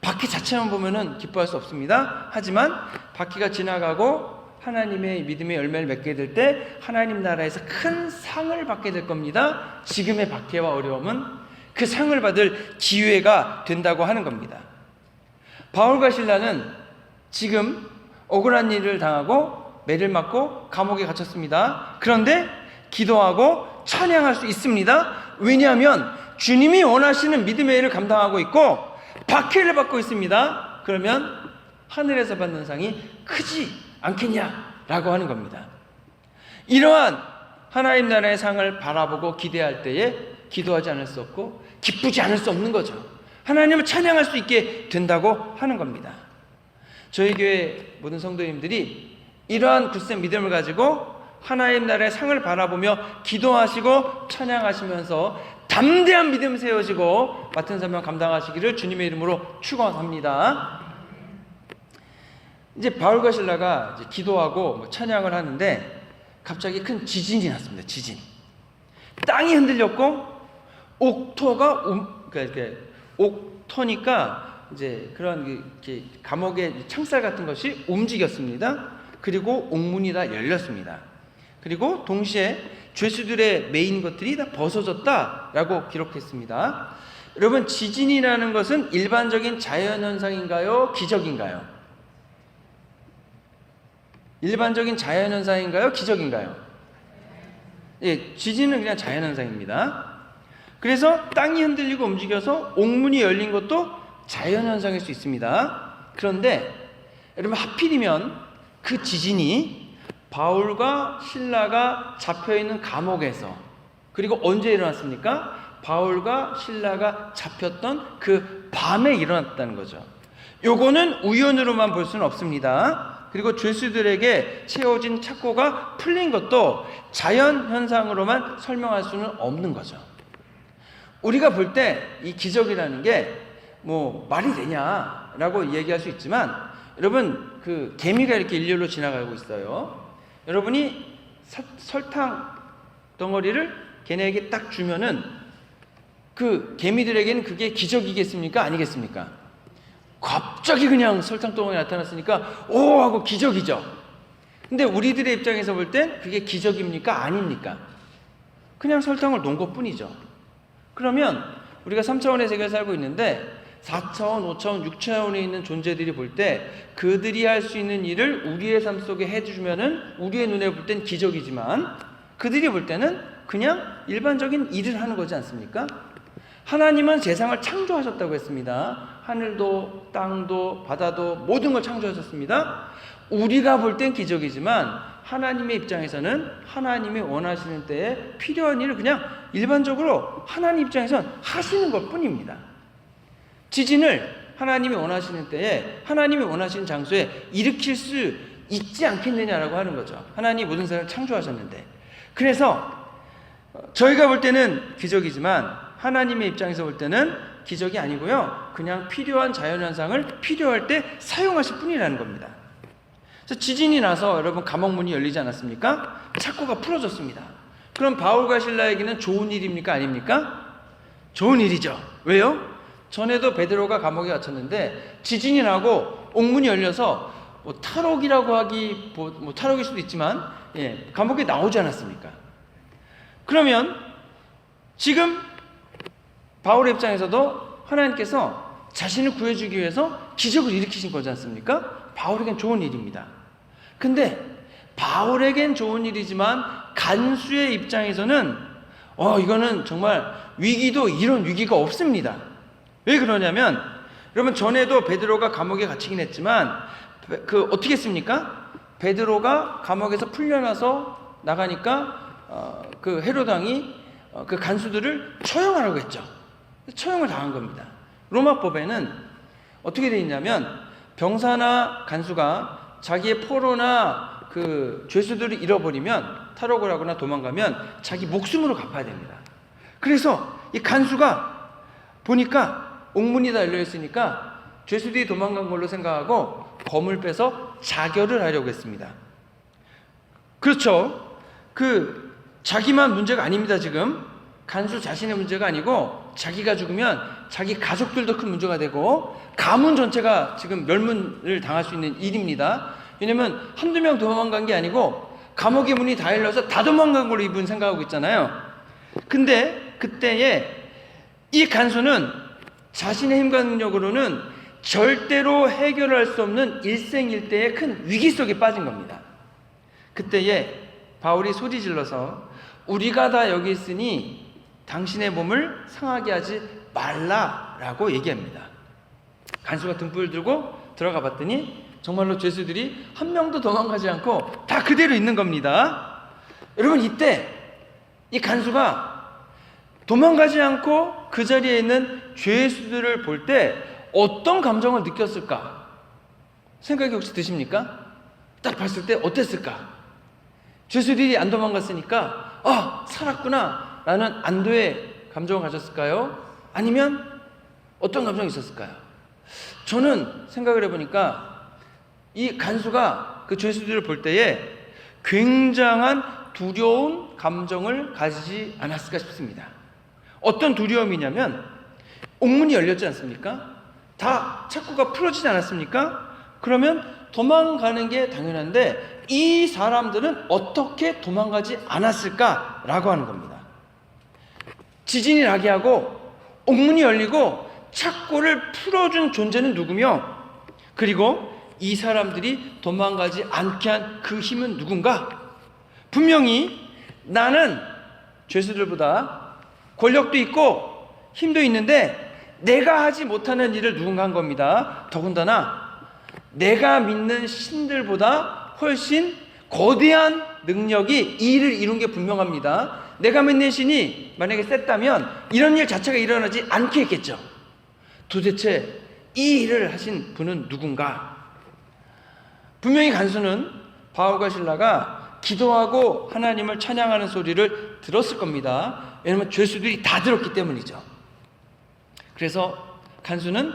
박해 자체만 보면은 기뻐할 수 없습니다. 하지만 박해가 지나가고 하나님의 믿음의 열매를 맺게 될 때 하나님 나라에서 큰 상을 받게 될 겁니다. 지금의 박해와 어려움은 그 상을 받을 기회가 된다고 하는 겁니다. 바울과 실라는 지금 억울한 일을 당하고 매를 맞고 감옥에 갇혔습니다. 그런데 기도하고 찬양할 수 있습니다. 왜냐하면 주님이 원하시는 믿음의 일을 감당하고 있고 박해를 받고 있습니다. 그러면 하늘에서 받는 상이 크지 않겠냐라고 하는 겁니다. 이러한 하나님 나라의 상을 바라보고 기대할 때에 기도하지 않을 수 없고 기쁘지 않을 수 없는 거죠. 하나님을 찬양할 수 있게 된다고 하는 겁니다. 저희 교회 모든 성도님들이 이러한 굳센 믿음을 가지고 하나님 나라의 상을 바라보며 기도하시고 찬양하시면서 담대한 믿음 세우시고 맡은 사명 감당하시기를 주님의 이름으로 축원합니다. 이제 바울과 실라가 이제 기도하고 찬양을 하는데 갑자기 큰 지진이 났습니다. 지진. 땅이 흔들렸고 옥터니까 이제 그런 감옥의 창살 같은 것이 움직였습니다. 그리고 옥문이 다 열렸습니다. 그리고 동시에 죄수들의 메인 것들이 다 벗어졌다라고 기록했습니다. 여러분, 지진이라는 것은 일반적인 자연현상인가요? 기적인가요? 일반적인 자연현상인가요? 기적인가요? 예, 지진은 그냥 자연현상입니다. 그래서 땅이 흔들리고 움직여서 옥문이 열린 것도 자연현상일 수 있습니다. 그런데 여러분, 하필이면 그 지진이 바울과 실라가 잡혀있는 감옥에서, 그리고 언제 일어났습니까? 바울과 실라가 잡혔던 그 밤에 일어났다는 거죠. 요거는 우연으로만 볼 수는 없습니다. 그리고 죄수들에게 채워진 착고가 풀린 것도 자연현상으로만 설명할 수는 없는 거죠. 우리가 볼 때 이 기적이라는 게 뭐 말이 되냐라고 얘기할 수 있지만, 여러분, 그 개미가 이렇게 일렬로 지나가고 있어요. 여러분이 설탕 덩어리를 걔네에게 딱 주면은 그 개미들에게는 그게 기적이겠습니까? 아니겠습니까? 갑자기 그냥 설탕 덩어리 나타났으니까 오 하고 기적이죠. 근데 우리들의 입장에서 볼 땐 그게 기적입니까? 아닙니까? 그냥 설탕을 놓은 것뿐이죠. 그러면 우리가 3차원의 세계에 살고 있는데 4차원, 5차원, 6차원에 있는 존재들이 볼 때 그들이 할 수 있는 일을 우리의 삶 속에 해주면은 우리의 눈에 볼 땐 기적이지만, 그들이 볼 때는 그냥 일반적인 일을 하는 거지 않습니까? 하나님은 세상을 창조하셨다고 했습니다. 하늘도 땅도 바다도 모든 걸 창조하셨습니다. 우리가 볼 땐 기적이지만 하나님의 입장에서는 하나님이 원하시는 때에 필요한 일을 그냥 일반적으로 하나님 입장에서는 하시는 것 뿐입니다. 지진을 하나님이 원하시는 때에 하나님이 원하시는 장소에 일으킬 수 있지 않겠느냐라고 하는 거죠. 하나님이 모든 세상을 창조하셨는데. 그래서 저희가 볼 때는 기적이지만 하나님의 입장에서 볼 때는 기적이 아니고요, 그냥 필요한 자연현상을 필요할 때 사용하실 뿐이라는 겁니다. 그래서 지진이 나서 여러분 감옥문이 열리지 않았습니까? 착고가 풀어졌습니다. 그럼 바울과 실라에게는 좋은 일입니까? 아닙니까? 좋은 일이죠. 왜요? 전에도 베드로가 감옥에 갇혔는데 지진이 나고 옥문이 열려서 뭐 탈옥이라고 하기 뭐 탈옥일 수도 있지만, 예, 감옥에 나오지 않았습니까? 그러면 지금 바울의 입장에서도 하나님께서 자신을 구해주기 위해서 기적을 일으키신 거지 않습니까? 바울에겐 좋은 일입니다. 근데 바울에겐 좋은 일이지만 간수의 입장에서는 이거는 정말 위기도 이런 위기가 없습니다. 왜 그러냐면, 여러분, 전에도 베드로가 감옥에 갇히긴 했지만 어떻게 했습니까? 베드로가 감옥에서 풀려나서 나가니까 그 헤롯 왕이 그 간수들을 처형하라고 했죠. 처형을 당한 겁니다. 로마법에는 어떻게 되어 있냐면, 병사나 간수가 자기의 포로나 그 죄수들을 잃어버리면, 탈옥을 하거나 도망가면 자기 목숨으로 갚아야 됩니다. 그래서 이 간수가 보니까 옥문이 다 열려 있으니까 죄수들이 도망간 걸로 생각하고 검을 빼서 자결을 하려고 했습니다. 그렇죠. 그 자기만 문제가 아닙니다. 지금 간수 자신의 문제가 아니고 자기가 죽으면 자기 가족들도 큰 문제가 되고 가문 전체가 지금 멸문을 당할 수 있는 일입니다. 왜냐면 한두 명 도망간 게 아니고 감옥의 문이 다 열려서 다 도망간 걸로 이분 생각하고 있잖아요. 근데 그때에 이 간수는 자신의 힘과 능력으로는 절대로 해결할 수 없는 일생일대의 큰 위기 속에 빠진 겁니다. 그때에 바울이 소리 질러서 우리가 다 여기 있으니 당신의 몸을 상하게 하지 말라라고 얘기합니다. 간수가 등불을 들고 들어가 봤더니 정말로 죄수들이 한 명도 도망가지 않고 다 그대로 있는 겁니다. 여러분, 이때 이 간수가 도망가지 않고 그 자리에 있는 죄수들을 볼 때 어떤 감정을 느꼈을까? 생각이 혹시 드십니까? 딱 봤을 때 어땠을까? 죄수들이 안 도망갔으니까 살았구나 라는 안도의 감정을 가졌을까요? 아니면 어떤 감정이 있었을까요? 저는 생각을 해보니까 이 간수가 그 죄수들을 볼 때에 굉장한 두려운 감정을 가지지 않았을까 싶습니다. 어떤 두려움이냐면, 옥문이 열렸지 않습니까? 다 착고가 풀어지지 않았습니까? 그러면 도망가는 게 당연한데 이 사람들은 어떻게 도망가지 않았을까라고 하는 겁니다. 지진이 나게 하고 옥문이 열리고 착고를 풀어준 존재는 누구며, 그리고 이 사람들이 도망가지 않게 한 그 힘은 누군가? 분명히 나는 죄수들보다 권력도 있고 힘도 있는데 내가 하지 못하는 일을 누군가 한 겁니다. 더군다나 내가 믿는 신들보다 훨씬 거대한 능력이 이 일을 이룬 게 분명합니다. 내가 믿는 신이 만약에 셌다면 이런 일 자체가 일어나지 않게 했겠죠. 도대체 이 일을 하신 분은 누군가? 분명히 간수는 바울과 실라가 기도하고 하나님을 찬양하는 소리를 들었을 겁니다. 왜냐하면 죄수들이 다 들었기 때문이죠. 그래서 간수는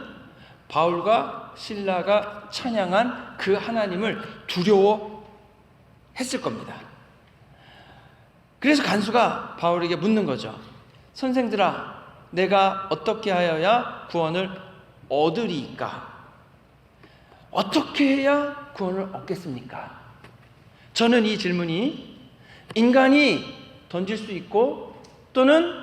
바울과 실라가 찬양한 그 하나님을 두려워했을 겁니다. 그래서 간수가 바울에게 묻는 거죠. 선생들아, 내가 어떻게 하여야 구원을 얻으리이까? 어떻게 해야 구원을 얻겠습니까? 저는 이 질문이 인간이 던질 수 있고 또는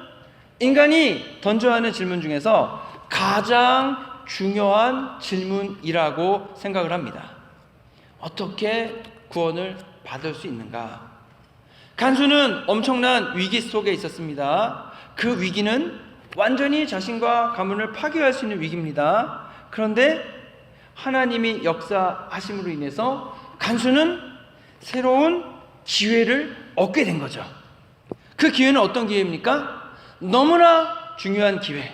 인간이 던져야 하는 질문 중에서 가장 중요한 질문이라고 생각을 합니다. 어떻게 구원을 받을 수 있는가? 간수는 엄청난 위기 속에 있었습니다. 그 위기는 완전히 자신과 가문을 파괴할 수 있는 위기입니다. 그런데 하나님이 역사하심으로 인해서 간수는 새로운 기회를 얻게 된 거죠. 그 기회는 어떤 기회입니까? 너무나 중요한 기회,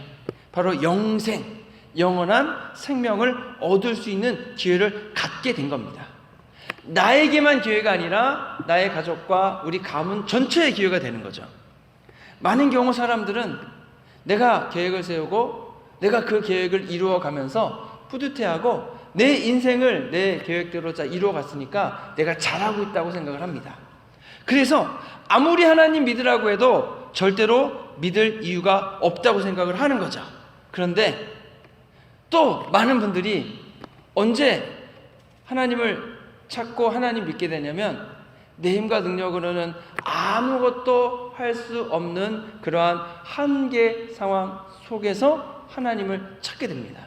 바로 영생, 영원한 생명을 얻을 수 있는 기회를 갖게 된 겁니다. 나에게만 기회가 아니라 나의 가족과 우리 가문 전체의 기회가 되는 거죠. 많은 경우 사람들은 내가 계획을 세우고 내가 그 계획을 이루어가면서 뿌듯해하고 내 인생을 내 계획대로 이루어갔으니까 내가 잘하고 있다고 생각을 합니다. 그래서 아무리 하나님 믿으라고 해도 절대로 믿을 이유가 없다고 생각을 하는 거죠. 그런데 또 많은 분들이 언제 하나님을 찾고 하나님 믿게 되냐면 내 힘과 능력으로는 아무것도 할 수 없는 그러한 한계 상황 속에서 하나님을 찾게 됩니다.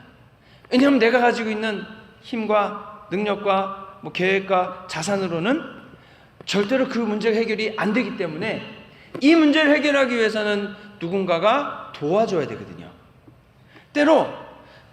왜냐하면 내가 가지고 있는 힘과 능력과 계획과 자산으로는 절대로 그 문제가 해결이 안 되기 때문에 이 문제를 해결하기 위해서는 누군가가 도와줘야 되거든요. 때로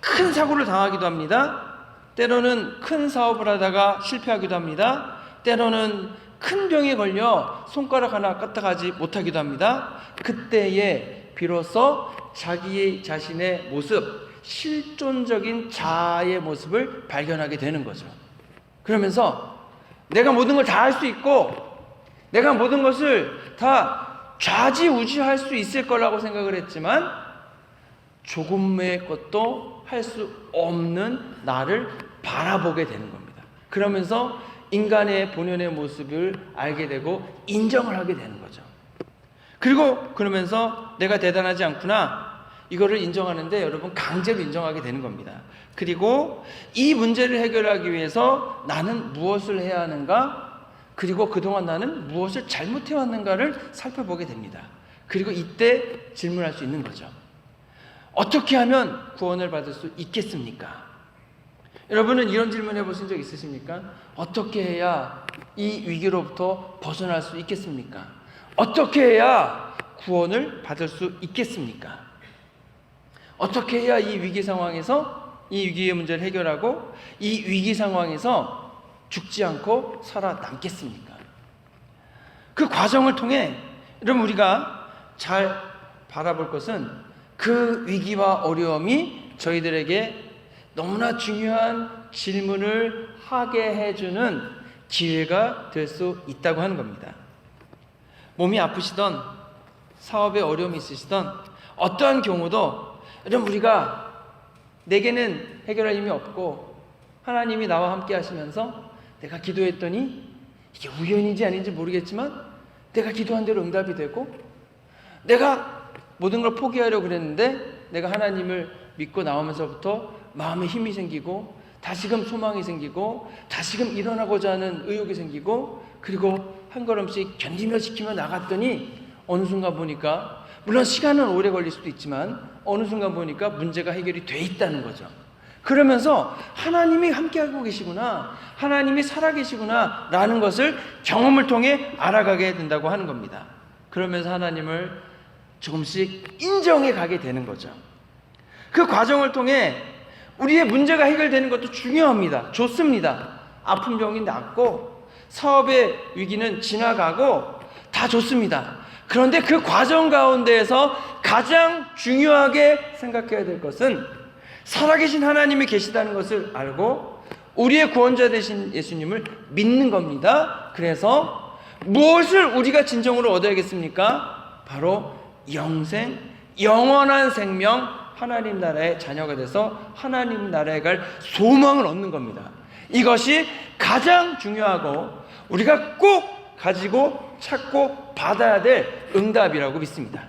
큰 사고를 당하기도 합니다. 때로는 큰 사업을 하다가 실패하기도 합니다. 때로는 큰 병에 걸려 손가락 하나 까딱하지 못하기도 합니다. 그때에 비로소 자기 자신의 모습, 실존적인 자아의 모습을 발견하게 되는 거죠. 그러면서 내가 모든 걸 다 할 수 있고 내가 모든 것을 다 좌지우지할 수 있을 거라고 생각을 했지만 조금의 것도 할 수 없는 나를 바라보게 되는 겁니다. 그러면서 인간의 본연의 모습을 알게 되고 인정을 하게 되는 거죠. 그리고 그러면서 내가 대단하지 않구나, 이거를 인정하는데 여러분 강제로 인정하게 되는 겁니다. 그리고 이 문제를 해결하기 위해서 나는 무엇을 해야 하는가, 그리고 그동안 나는 무엇을 잘못해왔는가를 살펴보게 됩니다. 그리고 이때 질문할 수 있는 거죠. 어떻게 하면 구원을 받을 수 있겠습니까? 여러분은 이런 질문 해보신 적 있으십니까? 어떻게 해야 이 위기로부터 벗어날 수 있겠습니까? 어떻게 해야 구원을 받을 수 있겠습니까? 어떻게 해야 이 위기 상황에서 이 위기의 문제를 해결하고 이 위기 상황에서 죽지 않고 살아남겠습니까? 그 과정을 통해 여러분 우리가 잘 바라볼 것은 그 위기와 어려움이 저희들에게 너무나 중요한 질문을 하게 해주는 기회가 될 수 있다고 하는 겁니다. 몸이 아프시던 사업에 어려움이 있으시던 어떠한 경우도 여러분 우리가 내게는 해결할 힘이 없고 하나님이 나와 함께 하시면서 내가 기도했더니 이게 우연인지 아닌지 모르겠지만 내가 기도한 대로 응답이 되고 내가 모든 걸 포기하려고 그랬는데 내가 하나님을 믿고 나오면서부터 마음에 힘이 생기고 다시금 소망이 생기고 다시금 일어나고자 하는 의욕이 생기고 그리고 한 걸음씩 견디며 지키며 나갔더니 어느 순간 보니까, 물론 시간은 오래 걸릴 수도 있지만 어느 순간 보니까 문제가 해결이 돼 있다는 거죠. 그러면서 하나님이 함께하고 계시구나, 하나님이 살아계시구나 라는 것을 경험을 통해 알아가게 된다고 하는 겁니다. 그러면서 하나님을 조금씩 인정해 가게 되는 거죠. 그 과정을 통해 우리의 문제가 해결되는 것도 중요합니다. 좋습니다. 아픈 병이 낫고 사업의 위기는 지나가고 다 좋습니다. 그런데 그 과정 가운데에서 가장 중요하게 생각해야 될 것은 살아계신 하나님이 계시다는 것을 알고 우리의 구원자 되신 예수님을 믿는 겁니다. 그래서 무엇을 우리가 진정으로 얻어야겠습니까? 바로 영생, 영원한 생명, 하나님 나라의 자녀가 돼서 하나님 나라에 갈 소망을 얻는 겁니다. 이것이 가장 중요하고 우리가 꼭 가지고 찾고 받아야 될 응답이라고 믿습니다.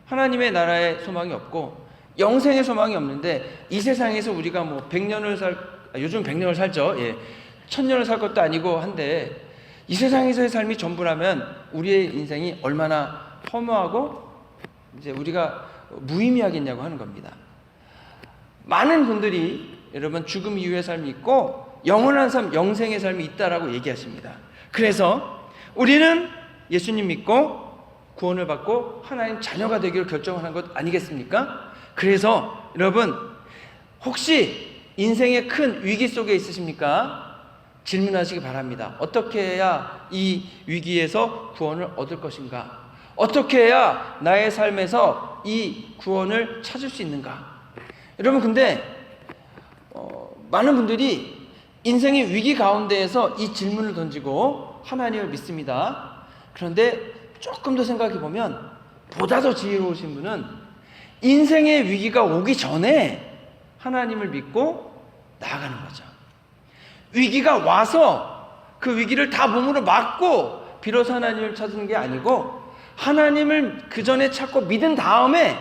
하나님의 나라에 소망이 없고 영생의 소망이 없는데 이 세상에서 우리가 뭐 100년을 요즘 100년을 살죠. 1000년을 살 것도 아니고 한데 이 세상에서의 삶이 전부라면 우리의 인생이 얼마나 허무하고 이제 우리가 무의미하겠냐고 하는 겁니다. 많은 분들이 여러분 죽음 이후의 삶이 있고 영원한 삶, 영생의 삶이 있다라고 얘기하십니다. 그래서 우리는 예수님 믿고 구원을 받고 하나님 자녀가 되기를 결정하는 것 아니겠습니까? 그래서 여러분 혹시 인생의 큰 위기 속에 있으십니까? 질문하시기 바랍니다. 어떻게 해야 이 위기에서 구원을 얻을 것인가? 어떻게 해야 나의 삶에서 이 구원을 찾을 수 있는가? 여러분 근데 많은 분들이 인생의 위기 가운데에서 이 질문을 던지고 하나님을 믿습니다. 그런데 조금 더 생각해 보면 보다 더 지혜로우신 분은 인생의 위기가 오기 전에 하나님을 믿고 나아가는 거죠. 위기가 와서 그 위기를 다 몸으로 막고 비로소 하나님을 찾는 게 아니고 하나님을 그 전에 찾고 믿은 다음에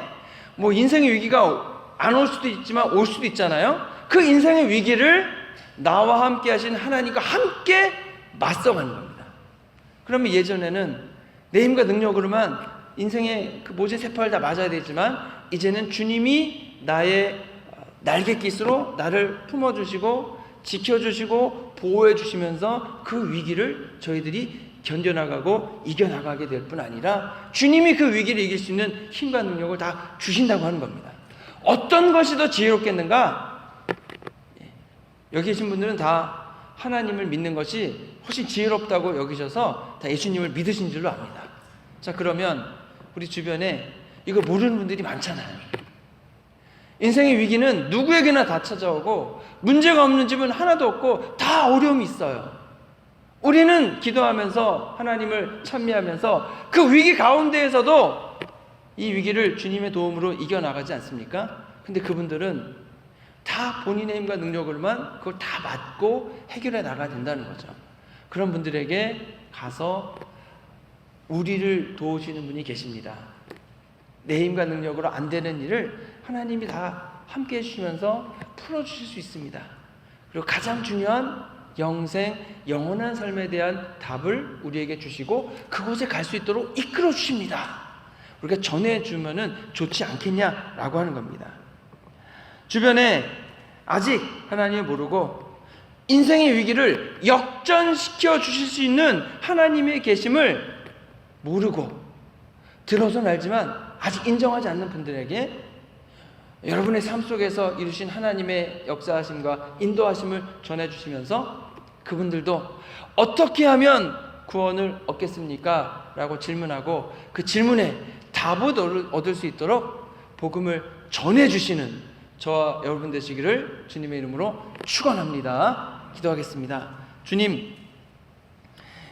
뭐 인생의 위기가 안 올 수도 있지만 올 수도 있잖아요. 그 인생의 위기를 나와 함께 하신 하나님과 함께 맞서가는 겁니다. 그러면 예전에는 내 힘과 능력으로만 인생의 그 모진 세파를 다 맞아야 되지만 이제는 주님이 나의 날갯깃으로 나를 품어주시고 지켜주시고 보호해주시면서 그 위기를 저희들이 견뎌나가고 이겨나가게 될 뿐 아니라 주님이 그 위기를 이길 수 있는 힘과 능력을 다 주신다고 하는 겁니다. 어떤 것이 더 지혜롭겠는가? 여기 계신 분들은 다 하나님을 믿는 것이 훨씬 지혜롭다고 여기셔서 다 예수님을 믿으신 줄로 압니다. 자, 그러면 우리 주변에 이걸 모르는 분들이 많잖아요. 인생의 위기는 누구에게나 다 찾아오고 문제가 없는 집은 하나도 없고 다 어려움이 있어요. 우리는 기도하면서 하나님을 찬미하면서 그 위기 가운데에서도 이 위기를 주님의 도움으로 이겨나가지 않습니까? 근데 그분들은 다 본인의 힘과 능력으로만 그걸 다 맞고 해결해 나가야 된다는 거죠. 그런 분들에게 가서 우리를 도우시는 분이 계십니다. 내 힘과 능력으로 안 되는 일을 하나님이 다 함께 해주시면서 풀어주실 수 있습니다. 그리고 가장 중요한 영생, 영원한 삶에 대한 답을 우리에게 주시고 그곳에 갈 수 있도록 이끌어 주십니다. 우리가 전해주면은 좋지 않겠냐라고 하는 겁니다. 주변에 아직 하나님을 모르고 인생의 위기를 역전시켜 주실 수 있는 하나님의 계심을 모르고 들어서는 알지만 아직 인정하지 않는 분들에게 여러분의 삶 속에서 이루신 하나님의 역사하심과 인도하심을 전해주시면서 그분들도 어떻게 하면 구원을 얻겠습니까? 라고 질문하고 그 질문에 답을 얻을 수 있도록 복음을 전해주시는 저와 여러분 되시기를 주님의 이름으로 축원합니다. 기도하겠습니다. 주님,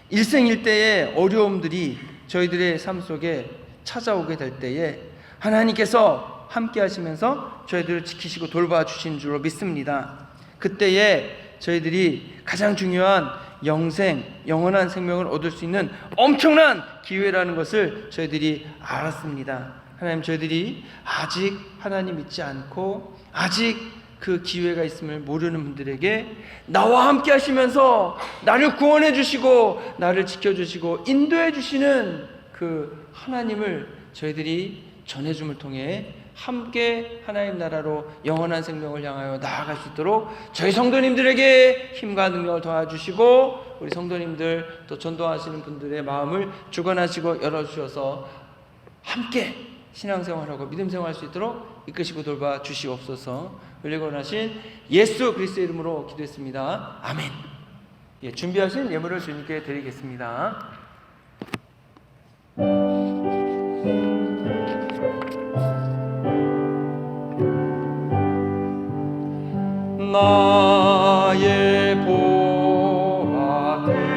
일생일대의 어려움들이 저희들의 삶 속에 찾아오게 될 때에 하나님께서 함께 하시면서 저희들을 지키시고 돌봐주신 줄로 믿습니다. 그때에 저희들이 가장 중요한 영생, 영원한 생명을 얻을 수 있는 엄청난 기회라는 것을 저희들이 알았습니다. 하나님, 저희들이 아직 하나님 믿지 않고 아직 그 기회가 있음을 모르는 분들에게 나와 함께 하시면서 나를 구원해 주시고 나를 지켜주시고 인도해 주시는 그 하나님을 저희들이 전해줌을 통해 함께 하나님 나라로 영원한 생명을 향하여 나아갈 수 있도록 저희 성도님들에게 힘과 능력을 도와주시고, 우리 성도님들 또 전도하시는 분들의 마음을 주관하시고 열어주셔서 함께 신앙생활하고 믿음생활할 수 있도록 이끄시고 돌봐 주시옵소서. 우리 원하신 예수 그리스도의 이름으로 기도했습니다. 아멘. 예, 준비하신 예물을 주님께 드리겠습니다. 나의 보아 되리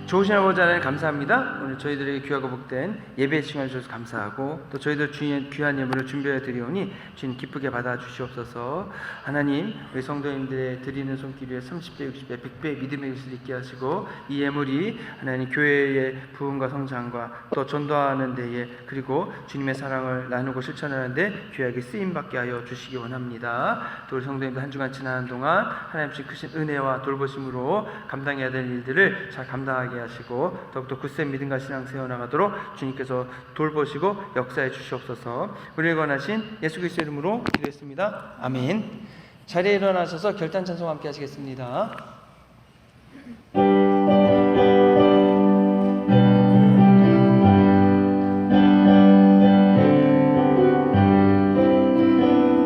좋으신 아버지 하나님 감사합니다. 오늘 저희들에게 귀하고 복된 예배 시간을 주셔서 감사하고, 또 저희들 주인 귀한 예물을 준비해 드리오니 주님 기쁘게 받아 주시옵소서. 하나님, 우리 성도님들의 드리는 손길 위에 30배, 60배, 100배 믿음의 것을 있게 하시고, 이 예물이 하나님 교회의 부흥과 성장과 또 전도하는 데에, 그리고 주님의 사랑을 나누고 실천하는 데 귀하게 쓰임받게 하여 주시기 원합니다. 또 우리 성도님들 한 주간 지나는 동안 하나님 신 크신 은혜와 돌보심으로 감당해야 될 일들을 잘 감당하게 하시고, 더욱더 굳센 믿음과 신앙 세워나가도록 주님께서 돌보시고 역사해 주시옵소서. 우리를 원하신 예수 그리스도의 이름으로 기도했습니다. 아멘. 자리에 일어나셔서 결단 찬송 함께 하시겠습니다.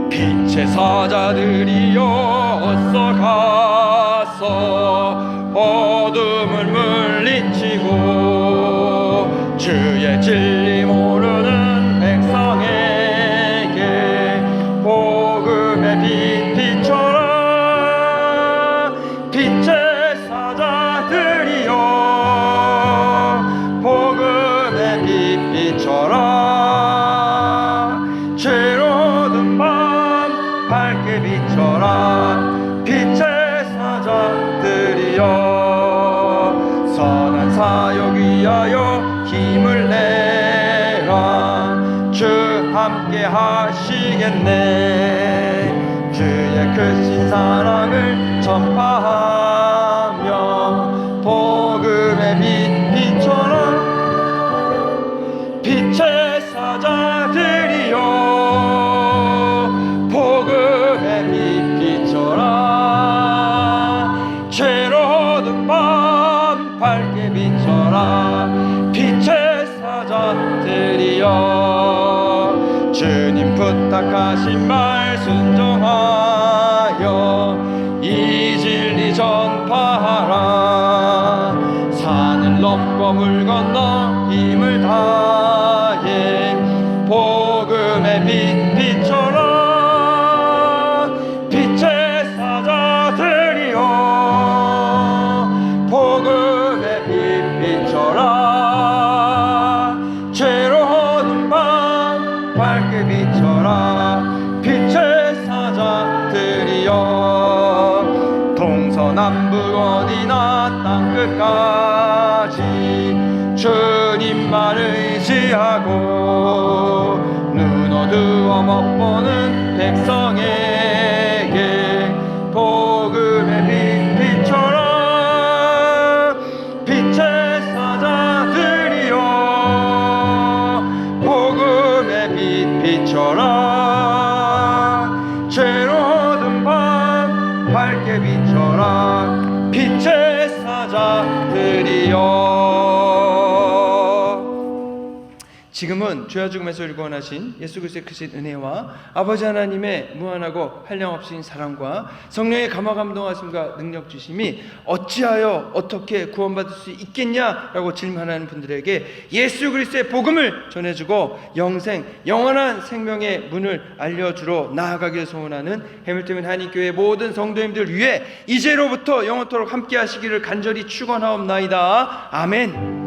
빛의 사자들이여 어서 가서 어둠을 물리치고 주의 진리 모르는 백성에게 복음의 빛 비춰라. 빛의 사자들이여 복음의 빛 비춰라. 죄로운 밤 밝게 비춰라. 빛의 사자들이여 선한 사역 위하여 힘을 내라. 주 함께 하시겠네. 주의 크신 사랑을 전파하며 복음의 빛 비춰라. 빛의 사자들이여 복음의 빛 비춰라. 죄로운 밤 밝게 비춰라. 빛의 사자들이여 주님 부탁하신 말 순종하여 이 진리 전파하라. 산을 넘고 물 건너 힘을 다해 복음의 빛 비춰라. 빛의 사자들이여 복음의 빛 비춰라. 죄로운 밤 밝게 비춰라. 빛의 사자들이여 동서남북 어디나 땅끝까지 주님만 의지하고 눈 어두워 못 보는 백성에게 복음의 빛 비춰라. 빛의 사자들이여 복음의 빛 비춰라. 죄로운 밤 밝게 비춰라. 빛의 사자들이여. 지금은 죄와 죽음에서 우리를 구원하신 예수 그리스도의 크신 은혜와 아버지 하나님의 무한하고 한량없으신 사랑과 성령의 감화 감동하심과 능력 주심이 어찌하여 어떻게 구원받을 수 있겠냐라고 질문하는 분들에게 예수 그리스도의 복음을 전해주고 영원한 생명의 문을 알려주러 나아가길 소원하는 해밀턴 한인교회 모든 성도님들 위해 이제로부터 영원토록 함께 하시기를 간절히 축원하옵나이다. 아멘.